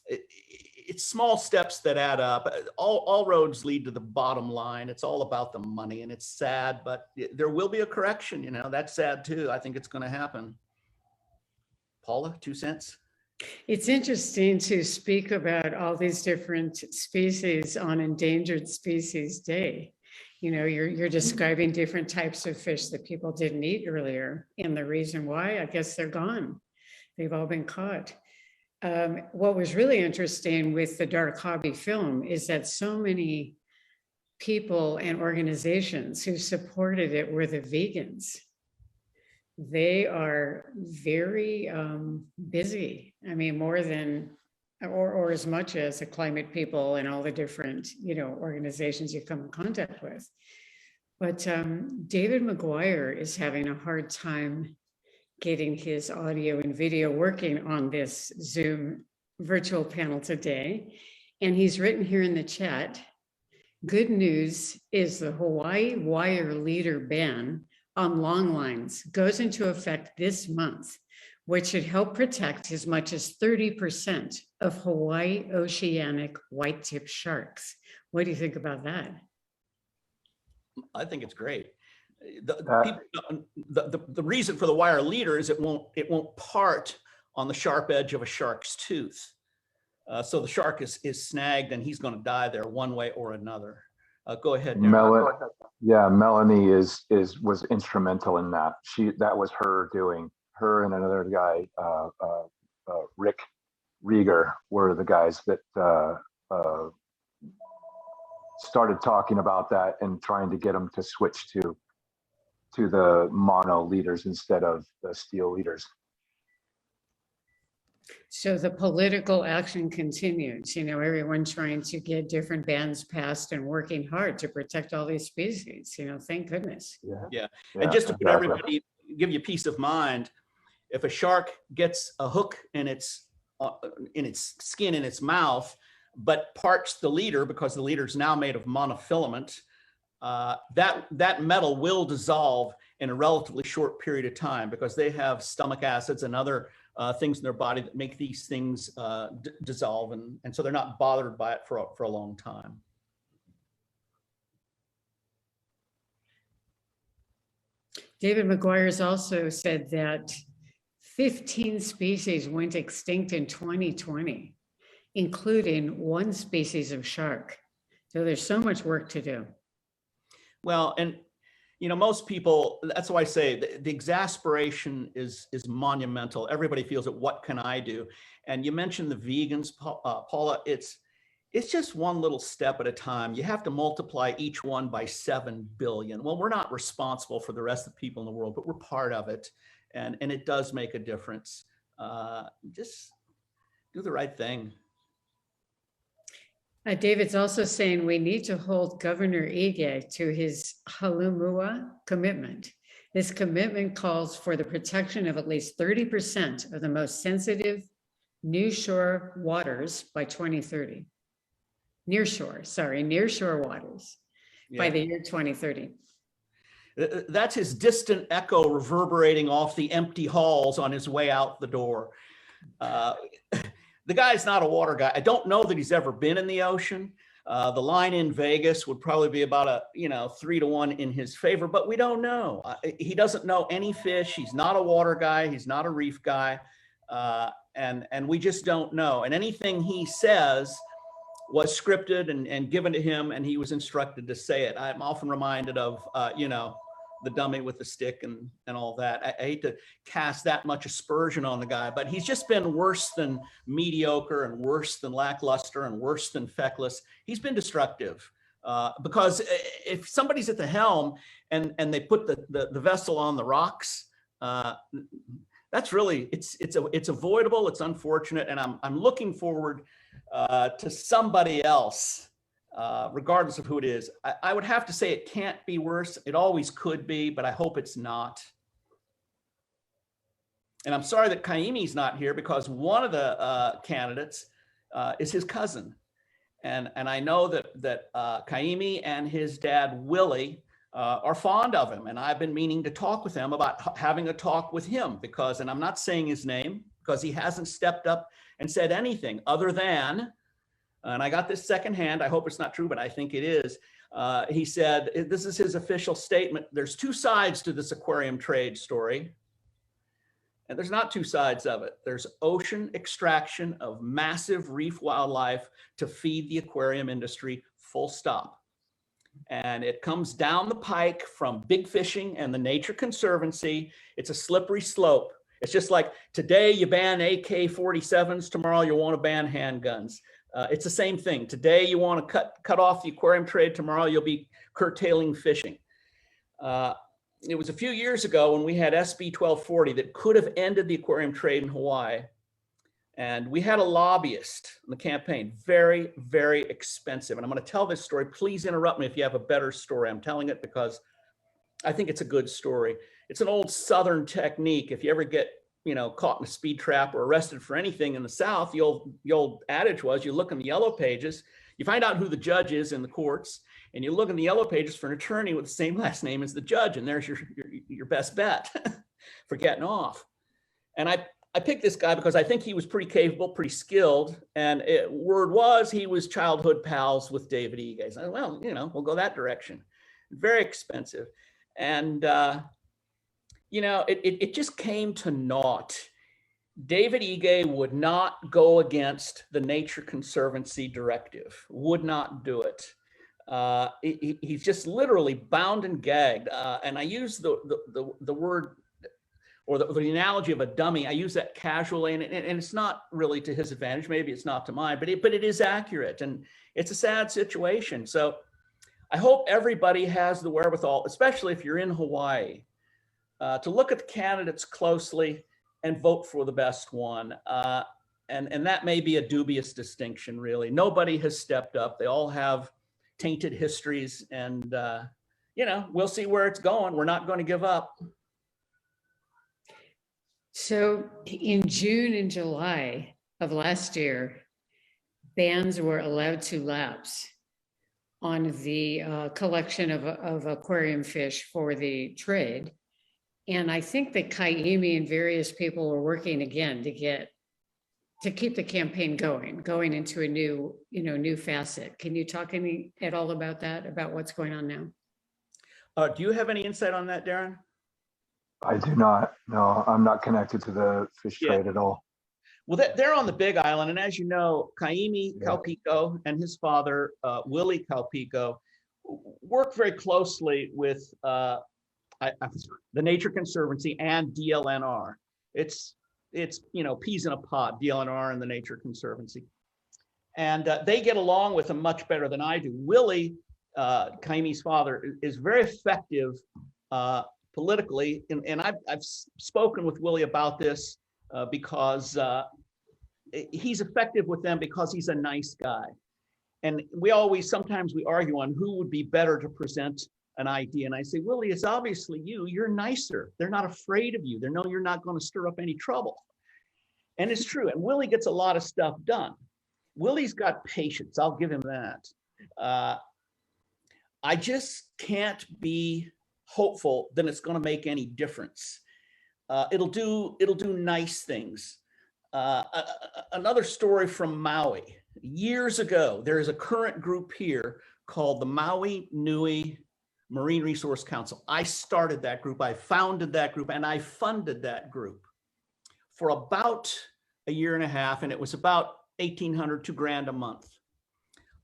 It's small steps that add up. All roads lead to the bottom line. It's all about the money, and it's sad, but there will be a correction. You know, that's sad too. I think it's going to happen. Paula, 2 cents. It's interesting to speak about all these different species on Endangered Species Day. You know, you're describing different types of fish that people didn't eat earlier. And the reason why, I guess they're gone. They've all been caught. What was really interesting with the Dark Hobby film is that so many people and organizations who supported it were the vegans. They are very busy. I mean, more than, or as much as the climate people and all the different, organizations you come in contact with. But David McGuire is having a hard time getting his audio and video working on this Zoom virtual panel today. And he's written here in the chat, good news is the Hawaii wire leader ban on long lines goes into effect this month, which should help protect as much as 30% of Hawaii oceanic white-tip sharks. What do you think about that? I think it's great. The reason for the wire leader is it won't part on the sharp edge of a shark's tooth. So the shark is snagged and he's going to die there one way or another. Go ahead, Deron. Melanie was instrumental in that. That was her doing. Her and another guy, Rick Rieger, were the guys that started talking about that and trying to get them to switch to the mono leaders instead of the steel leaders. So the political action continues, everyone trying to get different bans passed and working hard to protect all these species, thank goodness. Yeah. And just to put everybody, give you peace of mind, if a shark gets a hook in its skin, in its mouth, but parts the leader because the leader is now made of monofilament, that metal will dissolve in a relatively short period of time because they have stomach acids and other things in their body that make these things dissolve, and so they're not bothered by it for a long time. David McGuire has also said that 15 species went extinct in 2020, including 1 species of shark. So there's so much work to do. Well, and most people, that's why I say the exasperation is monumental. Everybody feels it. What can I do? And you mentioned the vegans, Paula. It's just one little step at a time. You have to multiply each one by 7 billion. Well, we're not responsible for the rest of the people in the world, but we're part of it. And it does make a difference. Just do the right thing. David's also saying we need to hold Governor Ige to his Halumua commitment. This commitment calls for the protection of at least 30% of the most sensitive nearshore waters by 2030. Nearshore waters by the year 2030. That's his distant echo reverberating off the empty halls on his way out the door. The guy's not a water guy. I don't know that he's ever been in the ocean. The line in Vegas would probably be about 3-to-1 in his favor, but we don't know. He doesn't know any fish. He's not a water guy. He's not a reef guy. And we just don't know. And anything he says was scripted and given to him, and he was instructed to say it. I'm often reminded of, the dummy with the stick and all that. I hate to cast that much aspersion on the guy, but he's just been worse than mediocre and worse than lackluster and worse than feckless. He's been destructive. Because if somebody's at the helm and they put the vessel on the rocks, that's really, it's avoidable, it's unfortunate, and I'm looking forward to somebody else, regardless of who it is. I would have to say it can't be worse. It always could be, but I hope it's not. And I'm sorry that Kaimi's not here, because one of the candidates is his cousin. And I know that Kaimi and his dad, Willie, are fond of him. And I've been meaning to talk with them about having a talk with him, because, and I'm not saying his name, because he hasn't stepped up and said anything other than, and I got this secondhand, I hope it's not true, but I think it is. He said, this is his official statement: there's two sides to this aquarium trade story. And there's not two sides of it. There's ocean extraction of massive reef wildlife to feed the aquarium industry, full stop. And it comes down the pike from big fishing and the Nature Conservancy. It's a slippery slope. It's just like today you ban AK-47s, tomorrow you want to ban handguns. It's the same thing. Today you want to cut off the aquarium trade, tomorrow you'll be curtailing fishing. It was a few years ago when we had SB 1240 that could have ended the aquarium trade in Hawaii. And we had a lobbyist in the campaign, very, very expensive. And I'm going to tell this story. Please interrupt me if you have a better story. I'm telling it because I think it's a good story. It's an old Southern technique. If you ever get, caught in a speed trap or arrested for anything in the South, the old adage was, you look in the yellow pages, you find out who the judge is in the courts, and you look in the yellow pages for an attorney with the same last name as the judge, and there's your best bet for getting off. And I picked this guy because I think he was pretty capable, pretty skilled, and word was he was childhood pals with David Ige. So, well, we'll go that direction. Very expensive. And, it just came to naught. David Ige would not go against the Nature Conservancy directive, would not do it. He's just literally bound and gagged. And I use the word, or the analogy of a dummy. I use that casually, and it's not really to his advantage. Maybe it's not to mine, but it is accurate, and it's a sad situation. So I hope everybody has the wherewithal, especially if you're in Hawaii, to look at the candidates closely and vote for the best one. And that may be a dubious distinction, really. Nobody has stepped up. They all have tainted histories, and we'll see where it's going. We're not going to give up. So in June and July of last year, bans were allowed to lapse on the collection of aquarium fish for the trade. And I think that Kaimi and various people were working again to keep the campaign going into a new facet. Can you talk at all about that, about what's going on now? Do you have any insight on that, Deron? I do not. No, I'm not connected to the fish trade at all. Well, they're on the Big Island. And as you know, Kaimi Kalpiko and his father, Willie Kaupiko, work very closely with the Nature Conservancy and DLNR. It's peas in a pod, DLNR and the Nature Conservancy. And they get along with them much better than I do. Willie, Kaimi's father, is very effective politically. And I've spoken with Willie about this because he's effective with them because he's a nice guy. And sometimes we argue on who would be better to present an idea. And I say, Willie, it's obviously you. You're nicer. They're not afraid of you. They know you're not going to stir up any trouble. And it's true. And Willie gets a lot of stuff done. Willie's got patience. I'll give him that. I just can't be hopeful that it's going to make any difference. It'll do nice things. Another story from Maui. Years ago, there is a current group here called the Maui Nui Marine Resource Council. I started that group, I founded that group, and I funded that group for about a year and a half, and it was about $1,800, $2,000 a month.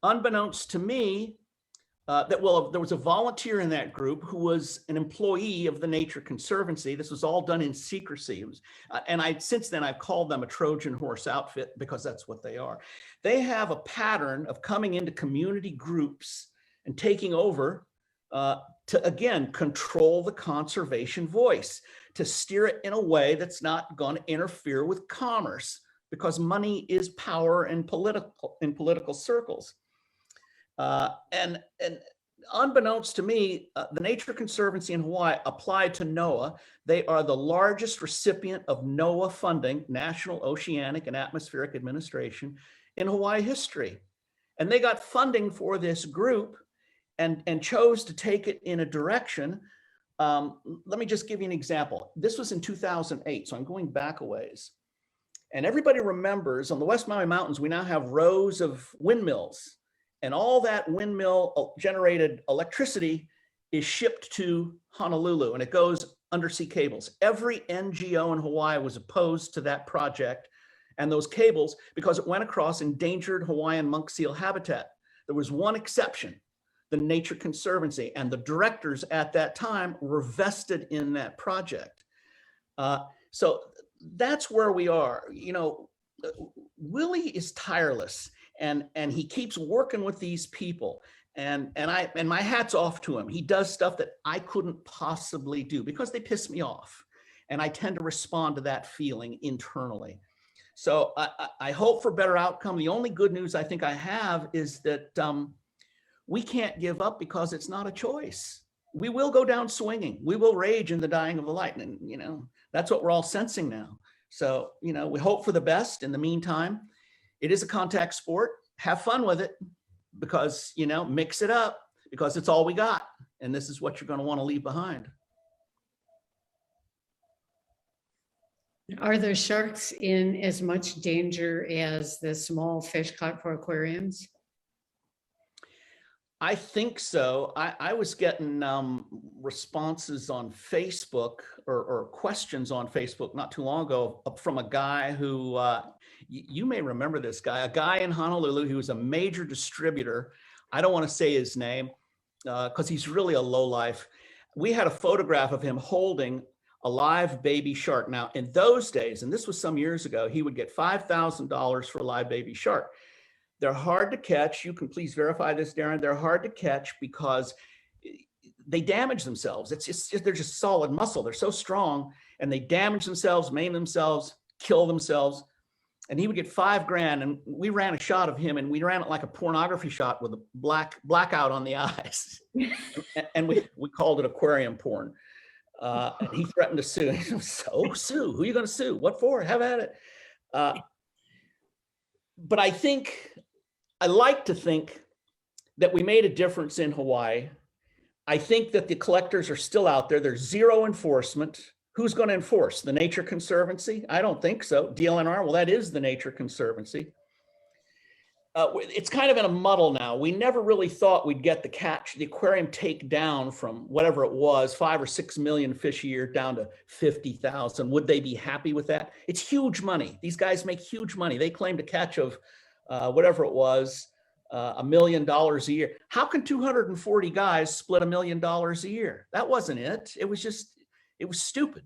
Unbeknownst to me, there was a volunteer in that group who was an employee of the Nature Conservancy. This was all done in secrecy. Since then I've called them a Trojan horse outfit because that's what they are. They have a pattern of coming into community groups and taking over to, again, control the conservation voice, to steer it in a way that's not going to interfere with commerce, because money is power in political circles. And unbeknownst to me, the Nature Conservancy in Hawaii applied to NOAA. They are the largest recipient of NOAA funding, National Oceanic and Atmospheric Administration, in Hawaii history. And they got funding for this group and chose to take it in a direction. Let me just give you an example. This was in 2008, so I'm going back a ways. And everybody remembers on the West Maui Mountains, we now have rows of windmills, and all that windmill generated electricity is shipped to Honolulu, and it goes undersea cables. Every NGO in Hawaii was opposed to that project and those cables because it went across endangered Hawaiian monk seal habitat. There was one exception, the Nature Conservancy, and the directors at that time were vested in that project. So that's where we are. You know, Willie is tireless, and he keeps working with these people. And my hat's off to him. He does stuff that I couldn't possibly do because they piss me off. And I tend to respond to that feeling internally. So I hope for better outcome. The only good news I think I have is that we can't give up because it's not a choice. We will go down swinging. We will rage in the dying of the light. And, you know, that's what we're all sensing now. So, you know, we hope for the best. In the meantime, it is a contact sport. Have fun with it because, you know, mix it up because it's all we got. And this is what you're going to want to leave behind. Are the sharks in as much danger as the small fish caught for aquariums? I think so. I was getting responses on Facebook or questions on Facebook not too long ago from a guy who, you may remember this guy, a guy in Honolulu who was a major distributor. I don't want to say his name because he's really a lowlife. We had a photograph of him holding a live baby shark. Now, in those days, and this was some years ago, he would get $5,000 for a live baby shark. They're hard to catch. You can please verify this, Deron. They're hard to catch because they damage themselves. It's just, they're just solid muscle. They're so strong and they damage themselves, maim themselves, kill themselves. And he would get $5,000. And we ran a shot of him and we ran it like a pornography shot with a blackout on the eyes. And we called it aquarium porn. And he threatened to sue. So sue, who are you going to sue? What for? Have at it. But I like to think that we made a difference in Hawaii. I think that the collectors are still out there. There's zero enforcement. Who's going to enforce? The Nature Conservancy? I don't think so. DLNR, well, that is the Nature Conservancy. It's kind of in a muddle now. We never really thought we'd get the aquarium take down from whatever it was, 5 or 6 million fish a year down to 50,000. Would they be happy with that? It's huge money. These guys make huge money. They claimed a catch of whatever it was, $1 million a year. How can 240 guys split $1 million a year? That wasn't it. It was stupid.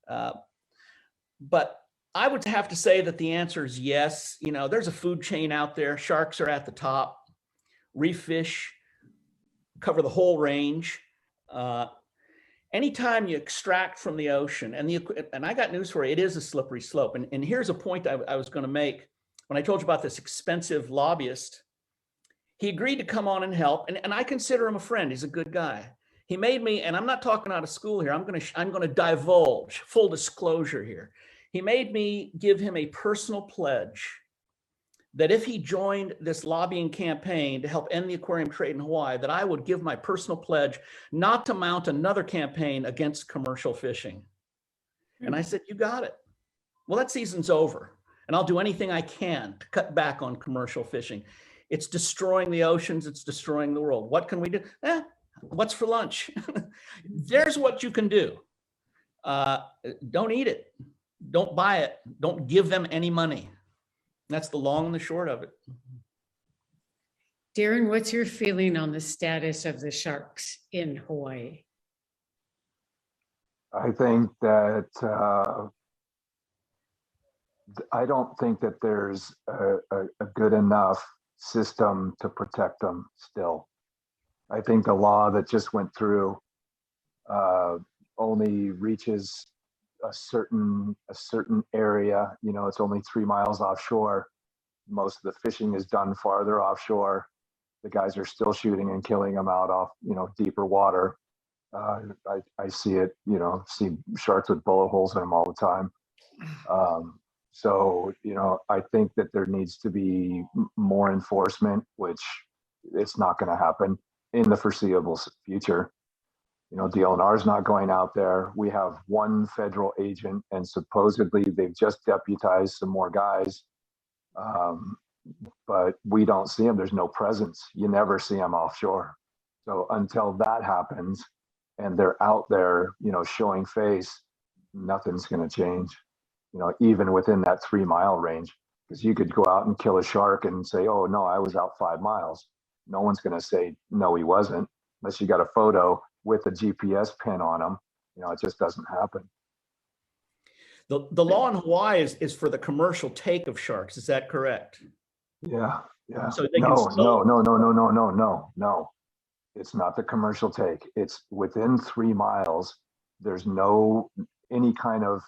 But I would have to say that the answer is yes. You know, there's a food chain out there. Sharks are at the top. Reef fish cover the whole range. Anytime you extract from the ocean, and I got news for you, it is a slippery slope. And here's a point I was going to make. When I told you about this expensive lobbyist, he agreed to come on and help. And I consider him a friend. He's a good guy. He made me, and I'm not talking out of school here. I'm going to divulge, full disclosure here. He made me give him a personal pledge that if he joined this lobbying campaign to help end the aquarium trade in Hawaii, that I would give my personal pledge not to mount another campaign against commercial fishing. And I said, you got it. Well, that season's over, and I'll do anything I can to cut back on commercial fishing. It's destroying the oceans. It's destroying the world. What can we do? What's for lunch? There's what you can do. Don't eat it. Don't buy it. Don't give them any money. That's the long and the short of it. Deron, what's your feeling on the status of the sharks in Hawaii? I think that I don't think that there's a good enough system to protect them still. I think the law that just went through only reaches a certain area. You know, it's only 3 miles offshore. Most of the fishing is done farther offshore. The guys are still shooting and killing them out off, you know, deeper water. I see it, you know, see sharks with bullet holes in them all the time. So, you know, I think that there needs to be more enforcement, which it's not going to happen in the foreseeable future. You know, DLNR is not going out there. We have one federal agent, and supposedly they've just deputized some more guys. But we don't see them. There's no presence. You never see them offshore. So until that happens and they're out there, you know, showing face, nothing's going to change, you know, even within that 3 mile range. Because you could go out and kill a shark and say, oh, no, I was out 5 miles. No one's going to say, no, he wasn't, unless you got a photo with a GPS pin on him. You know, it just doesn't happen. The law in Hawaii is for the commercial take of sharks. Is that correct? Yeah. So they No. It's not the commercial take. It's within 3 miles. There's no any kind of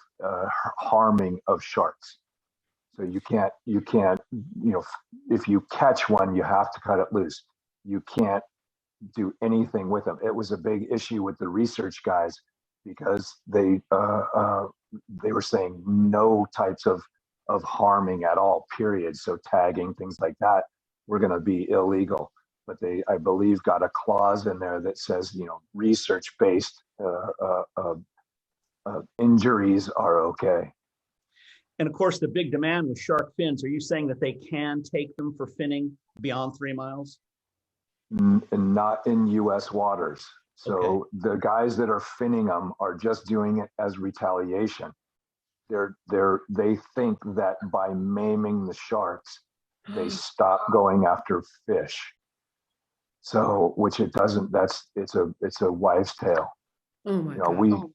harming of sharks. So you can't, you know, if you catch one, you have to cut it loose. You can't do anything with them. It was a big issue with the research guys because they were saying no types of harming at all, period. So tagging, things like that, were going to be illegal. But they, I believe, got a clause in there that says, you know, research-based injuries are okay. And of course, the big demand with shark fins. Are you saying that they can take them for finning beyond 3 miles? And not in U.S. waters. So okay. The guys that are finning them are just doing it as retaliation. They think that by maiming the sharks, they stop going after fish. So, which it doesn't. It's a wives' tale. Oh my God.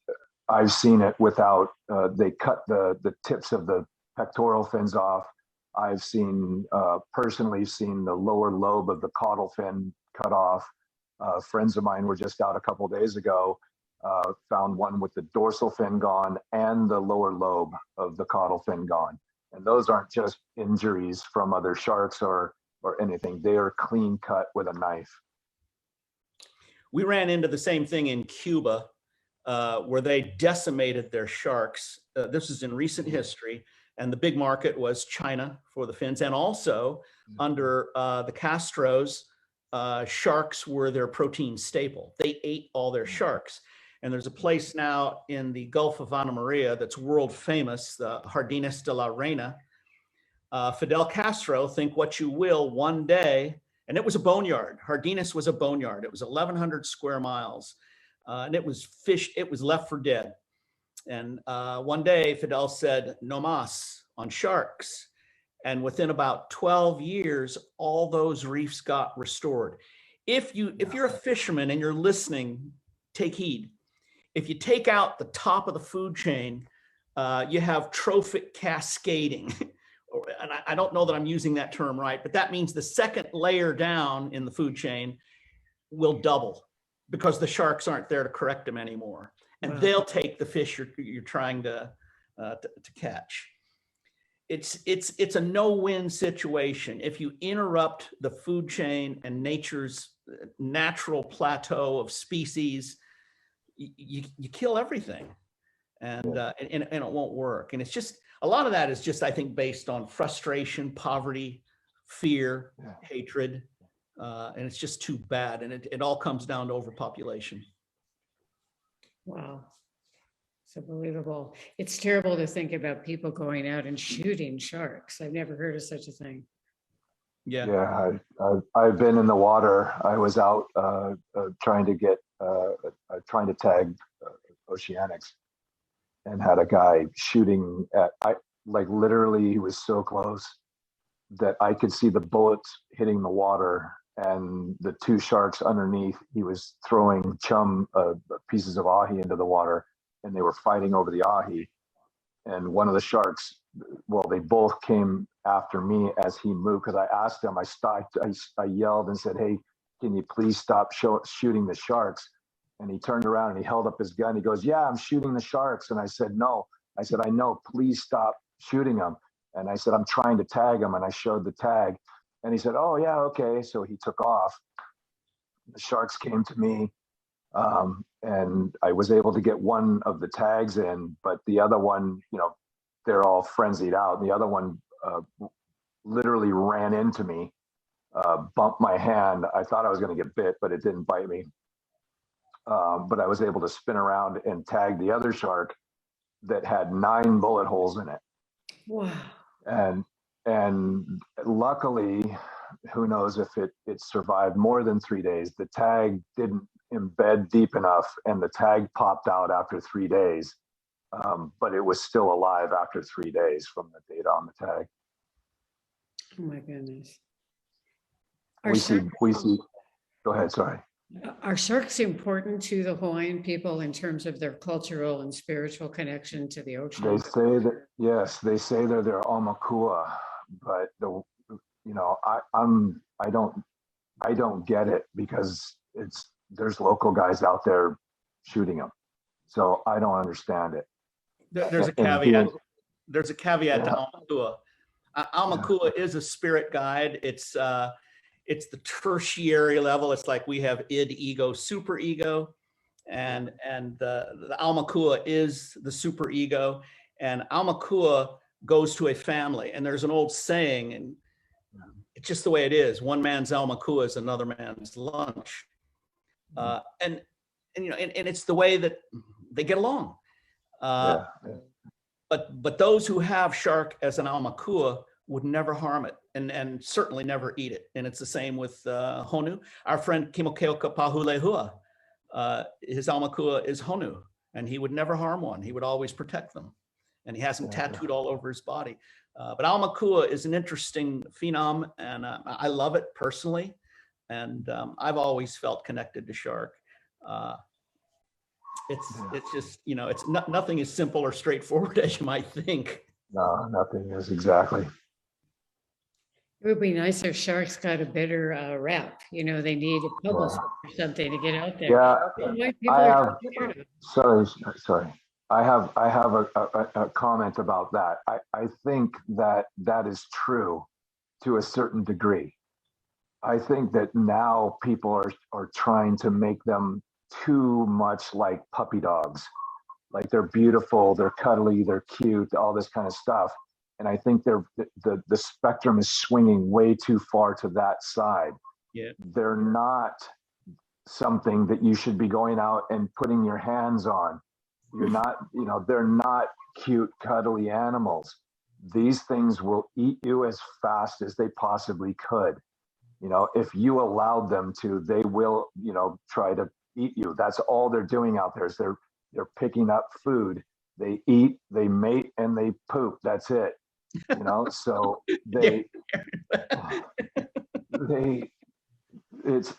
I've seen it without. They cut the tips of the pectoral fins off. I've personally seen the lower lobe of the caudal fin cut off. Friends of mine were just out a couple days ago, found one with the dorsal fin gone and the lower lobe of the caudal fin gone. And those aren't just injuries from other sharks or anything. They are clean cut with a knife. We ran into the same thing in Cuba, where they decimated their sharks. This is in recent history. And the big market was China for the fins. And also under the Castros, sharks were their protein staple. They ate all their sharks. And there's a place now in the Gulf of Anna Maria that's world famous, the Jardines de la Reina. Fidel Castro, think what you will, one day, and it was a boneyard. Jardines was a boneyard. It was 1,100 square miles. And it was left for dead. And one day Fidel said, no mas on sharks. And within about 12 years, all those reefs got restored. If you're a fisherman and you're listening, take heed. If you take out the top of the food chain, you have trophic cascading. And I don't know that I'm using that term right, but that means the second layer down in the food chain will double because the sharks aren't there to correct them anymore. And they'll take the fish you're trying to catch. It's a no-win situation. If you interrupt the food chain and nature's natural plateau of species, you kill everything, and it won't work. And it's just a lot of that is just, I think, based on frustration, poverty, fear, hatred, and it's just too bad. And it all comes down to overpopulation. Wow. It's unbelievable. It's terrible to think about people going out and shooting sharks. I've never heard of such a thing. Yeah. I've been in the water. I was out trying to tag oceanics, and had a guy shooting at, literally he was so close that I could see the bullets hitting the water, and the two sharks underneath, he was throwing pieces of ahi into the water, and they were fighting over the ahi. And one of the sharks, they both came after me as he moved, because I asked him, I yelled and said, hey, can you please stop shooting the sharks? And he turned around and he held up his gun. He goes, yeah, I'm shooting the sharks. And I said, no. I said, I know, please stop shooting them. And I said, I'm trying to tag them. And I showed the tag. And he said, oh, yeah, okay. So he took off. The sharks came to me. And I was able to get one of the tags in, but the other one, you know, they're all frenzied out. The other one literally ran into me, bumped my hand. I thought I was going to get bit, but it didn't bite me. But I was able to spin around and tag the other shark that had 9 bullet holes in it. Wow. And luckily, who knows if it survived more than 3 days. The tag didn't embed deep enough, and the tag popped out after 3 days. But it was still alive after 3 days from the data on the tag. Oh my goodness. We see. Go ahead. Sorry. Are sharks important to the Hawaiian people in terms of their cultural and spiritual connection to the ocean? They say that, yes, they say they're their aumakua, but I don't get it, because there's local guys out there shooting them, so I don't understand it. There's a caveat. There's a caveat to aumakua. Aumakua is a spirit guide. It's the tertiary level. It's like we have id, ego, super ego, and the aumakua is the super ego, and aumakua goes to a family. And there's an old saying, and it's just the way it is. One man's aumakua is another man's lunch, and it's the way that they get along. But those who have shark as an aumakua would never harm it, and certainly never eat it. And it's the same with honu. Our friend Kimokeoka Pahulehua, his aumakua is honu, and he would never harm one. He would always protect them, and he has them tattooed all over his body. But aumakua is an interesting phenom, and I love it personally. And I've always felt connected to shark. It's just, it's nothing as simple or straightforward as you might think. No, nothing is exactly. It would be nice if sharks got a better rap. They need a telescope or something to get out there. Yeah, sorry. I have a comment about that. I think that is true to a certain degree. I think that now people are trying to make them too much like puppy dogs. Like, they're beautiful, they're cuddly, they're cute, all this kind of stuff. And I think the spectrum is swinging way too far to that side. Yeah. They're not something that you should be going out and putting your hands on. You're not, they're not cute, cuddly animals. These things will eat you as fast as they possibly could. If you allowed them to, they will, try to eat you. That's all they're doing out there, is they're picking up food. They eat, they mate, and they poop. That's it. So it's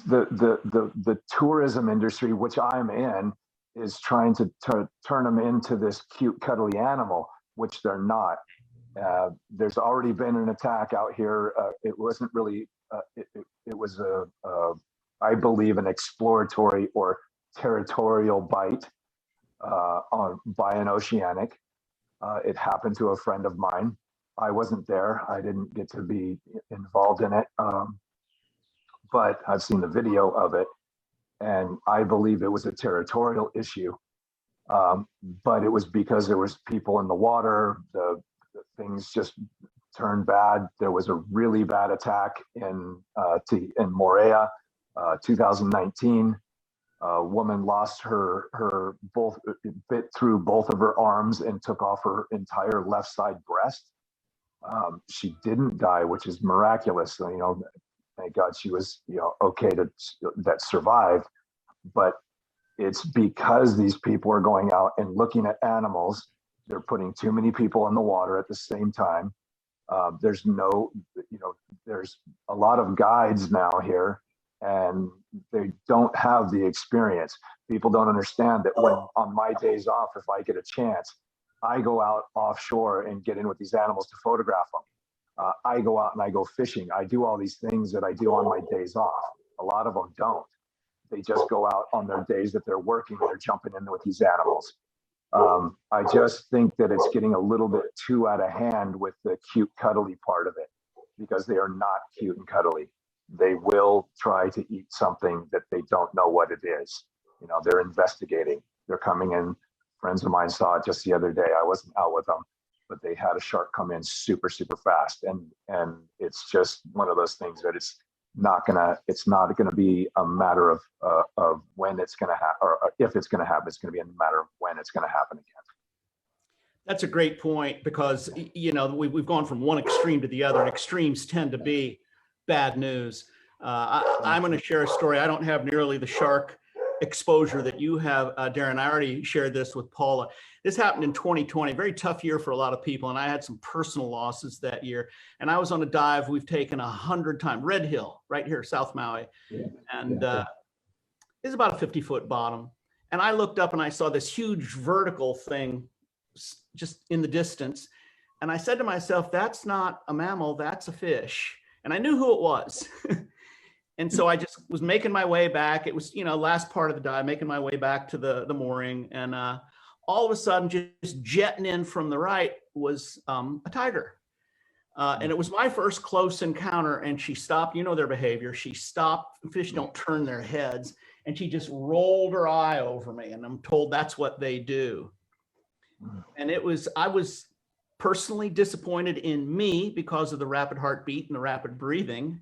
the tourism industry, which I'm in, is trying to turn them into this cute, cuddly animal, which they're not. There's already been an attack out here. It wasn't really, it was I believe, an exploratory or territorial bite by an oceanic. It happened to a friend of mine. I wasn't there. I didn't get to be involved in it. But I've seen the video of it, and I believe it was a territorial issue. But it was because there was people in the water. The things just turned bad. There was a really bad attack in Moorea, 2019. A woman lost her bit through both of her arms and took off her entire left side breast. She didn't die, which is miraculous. Thank God she was okay, that survived. But it's because these people are going out and looking at animals. They're putting too many people in the water at the same time. There's a lot of guides now here, and they don't have the experience. People don't understand that when on my days off, if I get a chance, I go out offshore and get in with these animals to photograph them. I go out and I go fishing. I do all these things that I do on my days off. A lot of them don't. They just go out on their days that they're working, they're jumping in with these animals. I just think that it's getting a little bit too out of hand with the cute, cuddly part of it, because they are not cute and cuddly. They will try to eat something that they don't know what it is. You know, they're investigating. They're coming in. Friends of mine saw it just the other day. I wasn't out with them, but they had a shark come in super, super fast. And it's just one of those things that it's not gonna be a matter of when it's gonna happen, or if it's gonna happen. It's gonna be a matter of when it's gonna happen again. That's a great point, because, you know, we've gone from one extreme to the other, and extremes tend to be bad news. I'm going to share a story. I don't have nearly the shark exposure that you have, Deron. I already shared this with Paula. This happened in 2020, very tough year for a lot of people, and I had some personal losses that year. And I was on a dive we've taken 100 times, Red Hill, right here, South Maui, and it's about a 50-foot bottom. And I looked up and I saw this huge vertical thing just in the distance. And I said to myself, that's not a mammal, that's a fish. And I knew who it was. And so I just was making my way back. It was, you know, last part of the dive, making my way back to the mooring. And all of a sudden, just jetting in from the right was a tiger. And it was my first close encounter. And she stopped, you know their behavior. She stopped, fish don't turn their heads. And she just rolled her eye over me. And I'm told that's what they do. And I was personally disappointed in me because of the rapid heartbeat and the rapid breathing.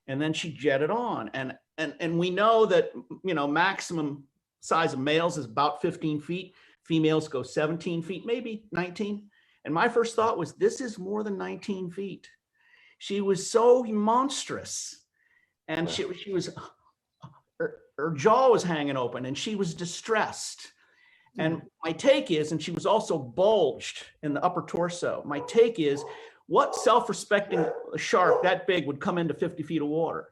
And then she jetted on. And we know that, you know, maximum size of males is about 15 feet. Females go 17 feet, maybe 19. And my first thought was, this is more than 19 feet. She was so monstrous. And she was, her jaw was hanging open and she was distressed. And my take is, and she was also bulged in the upper torso. My take is, what self-respecting shark that big would come into 50 feet of water?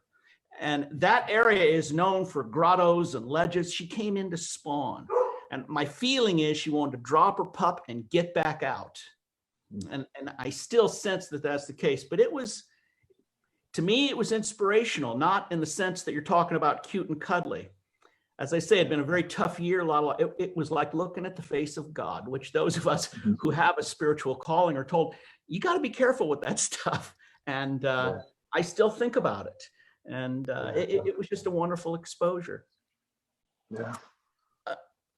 And that area is known for grottos and ledges. She came in to spawn. And my feeling is she wanted to drop her pup and get back out. And I still sense that that's the case. But it was, to me, it was inspirational, not in the sense that you're talking about cute and cuddly. As I say, it'd been a very tough year. It was like looking at the face of God, which those of us who have a spiritual calling are told, you got to be careful with that stuff. And I still think about it. And it was just a wonderful exposure. Yeah.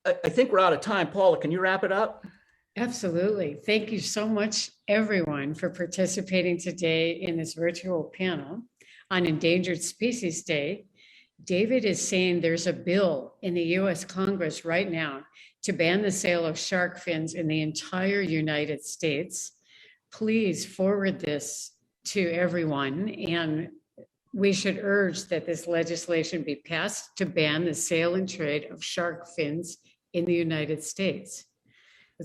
I think we're out of time. Paula, can you wrap it up? Absolutely. Thank you so much, everyone, for participating today in this virtual panel on Endangered Species Day. David is saying there's a bill in the US Congress right now to ban the sale of shark fins in the entire United States. Please forward this to everyone, and we should urge that this legislation be passed to ban the sale and trade of shark fins in the United States.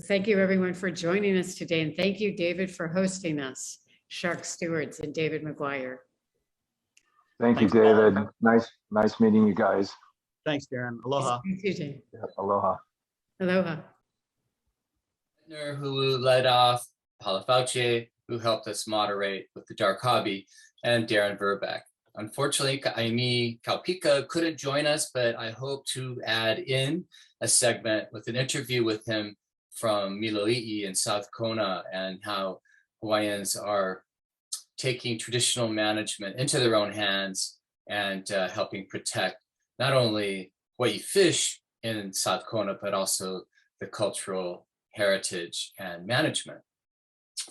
Thank you, everyone, for joining us today, and thank you, David, for hosting us, Shark Stewards and David McGuire. Thank you, David. Nice meeting you guys. Thanks, Deron. Aloha. Thank you, Jane. Yeah, aloha. Aloha. Wintner, who led off, Palafacii, who helped us moderate with the dark hobby, and Deron Verbeck. Unfortunately, Kaimi Kalpiko couldn't join us, but I hope to add in a segment with an interview with him from Milioli'i in South Kona, and how Hawaiians are taking traditional management into their own hands and helping protect not only Hawaii fish in South Kona, but also the cultural heritage and management.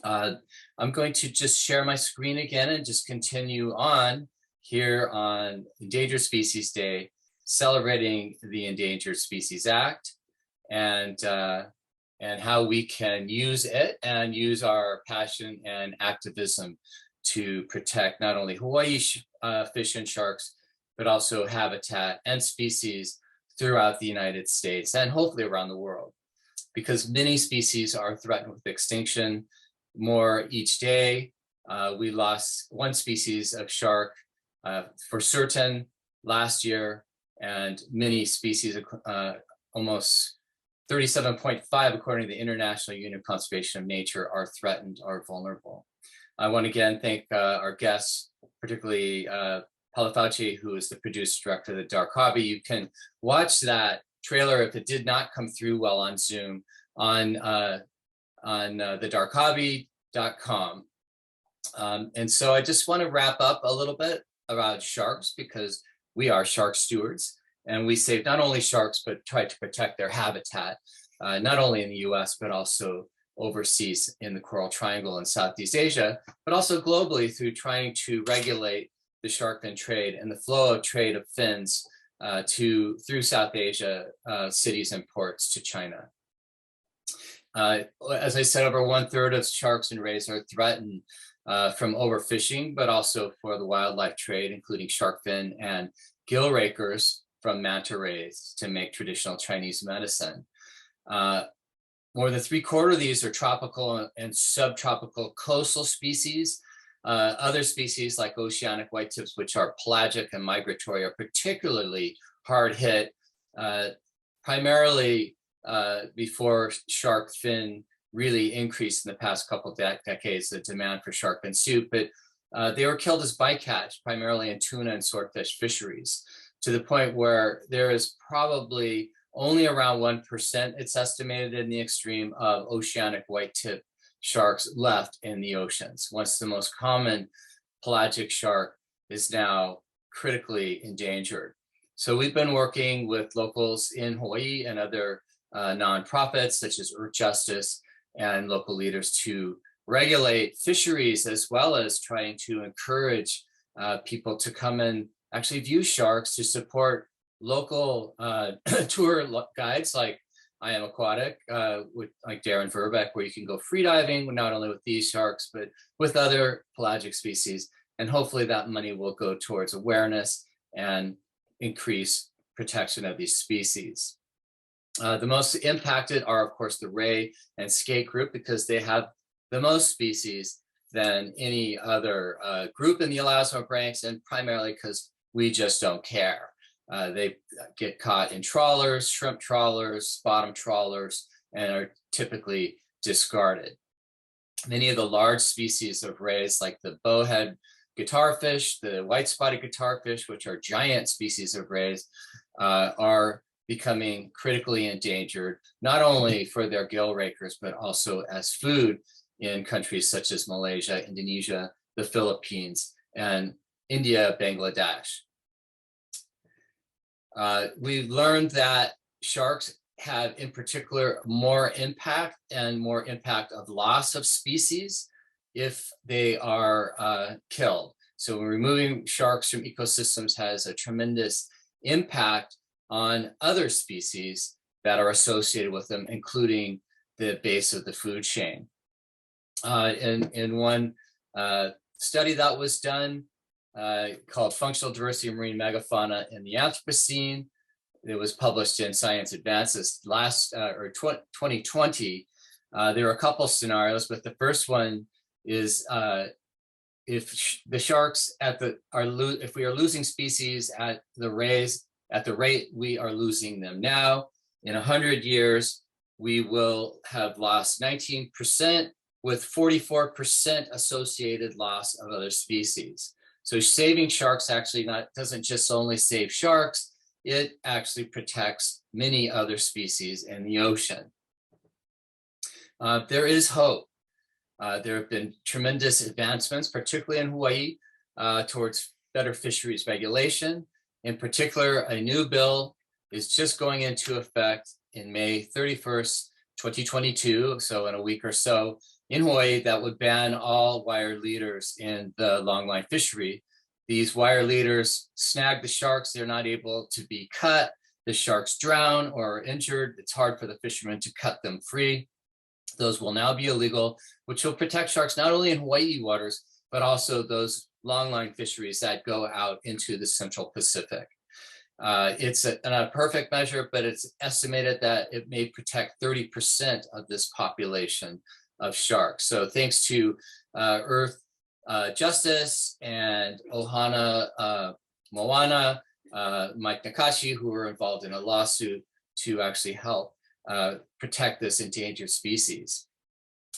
I'm going to just share my screen again and just continue on here on Endangered Species Day, celebrating the Endangered Species Act and how we can use it and use our passion and activism to protect not only Hawaii fish and sharks, but also habitat and species throughout the United States and hopefully around the world, because many species are threatened with extinction. More each day. We lost one species of shark for certain last year, and many species, almost 37.5 according to the International Union of Conservation of Nature, are threatened or vulnerable. I want to again thank our guests, particularly Palafacii, who is the producer director of the Dark Hobby. You can watch that trailer if it did not come through well on Zoom on thedarkhobby.com. And so I just want to wrap up a little bit about sharks, because we are shark stewards, and we save not only sharks, but try to protect their habitat, not only in the US, but also overseas in the Coral Triangle in Southeast Asia, but also globally through trying to regulate the shark fin trade and the flow of trade of fins through South Asia, cities and ports to China. As I said, over 1/3 of sharks and rays are threatened from overfishing, but also for the wildlife trade, including shark fin and gill rakers from manta rays to make traditional Chinese medicine. More than 3/4 of these are tropical and subtropical coastal species. Other species like oceanic whitetips, which are pelagic and migratory, are particularly hard hit, primarily before shark fin really increased in the past couple of decades, the demand for shark fin soup, but they were killed as bycatch, primarily in tuna and swordfish fisheries, to the point where there is probably only around 1%, it's estimated in the extreme, of oceanic whitetip sharks left in the oceans. Once the most common pelagic shark is now critically endangered. So we've been working with locals in Hawaii and other nonprofits such as Earth Justice and local leaders to regulate fisheries, as well as trying to encourage people to come and actually view sharks, to support local tour guides like I Am Aquatic, like Deron Verbeck, where you can go freediving, not only with these sharks, but with other pelagic species. And hopefully that money will go towards awareness and increase protection of these species. The most impacted are, of course, the ray and skate group, because they have the most species than any other group in the elasmobranchs, ranks, and primarily because we just don't care. They get caught in trawlers, shrimp trawlers, bottom trawlers, and are typically discarded. Many of the large species of rays, like the bowhead guitarfish, the white-spotted guitarfish, which are giant species of rays, are becoming critically endangered, not only for their gill rakers, but also as food in countries such as Malaysia, Indonesia, the Philippines, and India, Bangladesh. We've learned that sharks have, in particular, more impact of loss of species if they are killed. So removing sharks from ecosystems has a tremendous impact on other species that are associated with them, including the base of the food chain. In one study that was done called Functional Diversity of Marine Megafauna in the Anthropocene, it was published in Science Advances 2020. There are a couple scenarios, but the first one is if the sharks if we are losing species at the rate we are losing them now, in 100 years, we will have lost 19%, with 44% associated loss of other species. So saving sharks actually doesn't just only save sharks, it actually protects many other species in the ocean. There is hope. There have been tremendous advancements, particularly in Hawaii, towards better fisheries regulation. In particular, a new bill is just going into effect in May 31st, 2022, so in a week or so, in Hawaii, that would ban all wire leaders in the longline fishery. These wire leaders snag the sharks, they're not able to be cut, the sharks drown or are injured, it's hard for the fishermen to cut them free. Those will now be illegal, which will protect sharks not only in Hawaii waters, but also those longline fisheries that go out into the Central Pacific. It's not a perfect measure, but it's estimated that it may protect 30% of this population of sharks. So thanks to Earth Justice and Ohana Moana, Mike Nakashi, who were involved in a lawsuit to actually help protect this endangered species.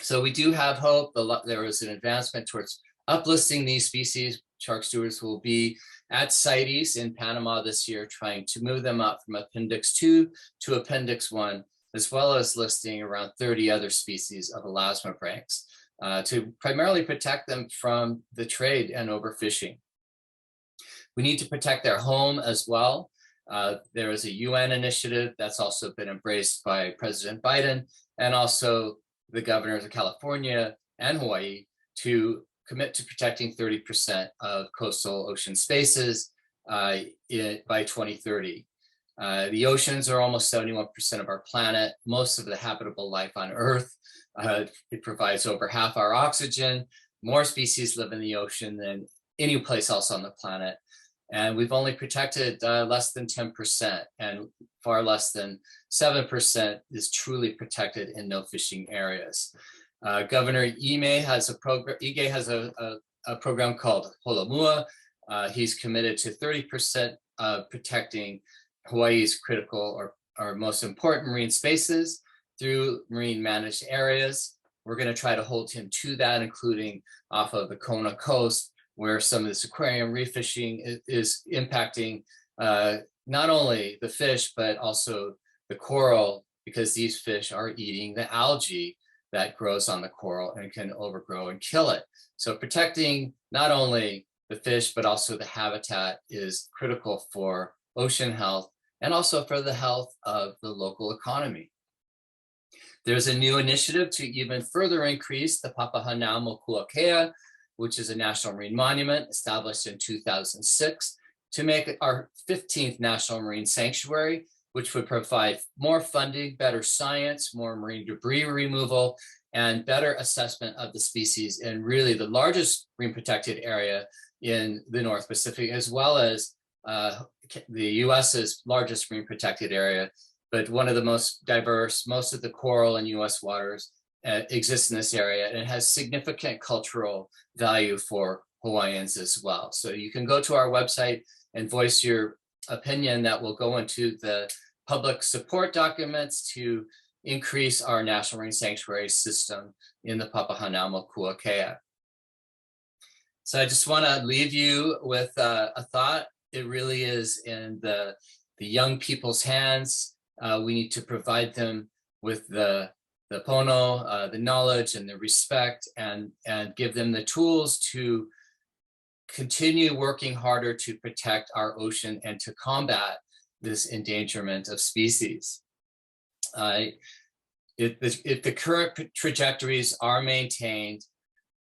So we do have hope. There was an advancement towards uplisting these species. Shark stewards will be at CITES in Panama this year, trying to move them up from Appendix 2 to Appendix 1, as well as listing around 30 other species of elasmobranchs to primarily protect them from the trade and overfishing. We need to protect their home as well. There is a UN initiative that's also been embraced by President Biden and also the governors of California and Hawaii to commit to protecting 30% of coastal ocean spaces by 2030. The oceans are almost 71% of our planet, most of the habitable life on Earth. It provides over half our oxygen. More species live in the ocean than any place else on the planet. And we've only protected less than 10%, and far less than 7% is truly protected in no fishing areas. Governor Ige has a program called Holomua. He's committed to 30% protecting Hawaii's critical or most important marine spaces through marine managed areas. We're going to try to hold him to that, including off of the Kona coast, where some of this aquarium reef fishing is impacting not only the fish, but also the coral, because these fish are eating the algae that grows on the coral and can overgrow and kill it. So protecting not only the fish, but also the habitat is critical for ocean health and also for the health of the local economy. There's a new initiative to even further increase the Papahanaumokuakea, which is a national marine monument established in 2006, to make it our 15th national marine sanctuary, which would provide more funding, better science, more marine debris removal, and better assessment of the species in really the largest marine protected area in the North Pacific, as well as the US's largest marine protected area, but one of the most diverse. Most of the coral in US waters exists in this area, and it has significant cultural value for Hawaiians as well. So you can go to our website and voice your opinion that will go into the public support documents to increase our national marine sanctuary system in the Papahanaumokuakea. So I just want to leave you with a thought. It really is in the young people's hands. We need to provide them with the pono, the knowledge and the respect, and give them the tools to continue working harder to protect our ocean and to combat this endangerment of species. If the current trajectories are maintained,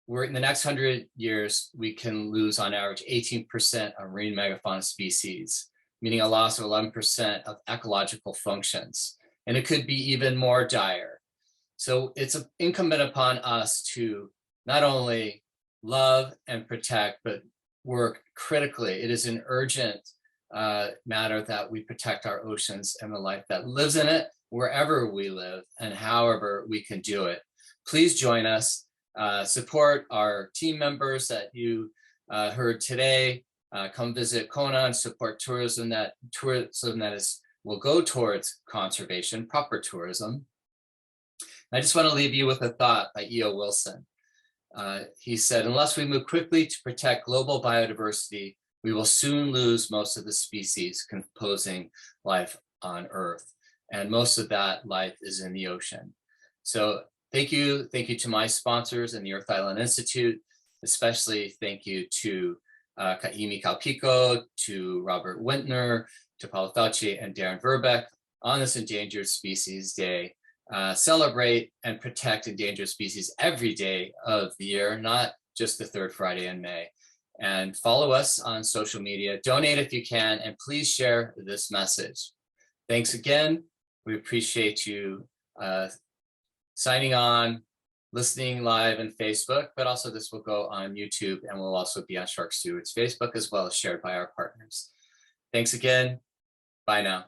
we're in the next 100 years, we can lose on average 18% of marine megafauna species, meaning a loss of 11% of ecological functions. And it could be even more dire. So it's incumbent upon us to not only love and protect, but work critically. It is an urgent matter that we protect our oceans and the life that lives in it, wherever we live and however we can do it. Please join us, support our team members that you heard today. Come visit Kona and support tourism that will go towards conservation, proper tourism. I just want to leave you with a thought by E.O. Wilson. He said, unless we move quickly to protect global biodiversity, we will soon lose most of the species composing life on Earth. And most of that life is in the ocean. So thank you to my sponsors and the Earth Island Institute. Especially thank you to Kaimi Kalpiko, to Robert Wintner, to Palafacii and Deron Verbeck on this Endangered Species Day. Celebrate and protect endangered species every day of the year, not just the third Friday in May. And follow us on social media, donate if you can, and please share this message. Thanks again. We appreciate you signing on, listening live on Facebook, but also this will go on YouTube and will also be on Shark Stewards Facebook, as well as shared by our partners. Thanks again. Bye now.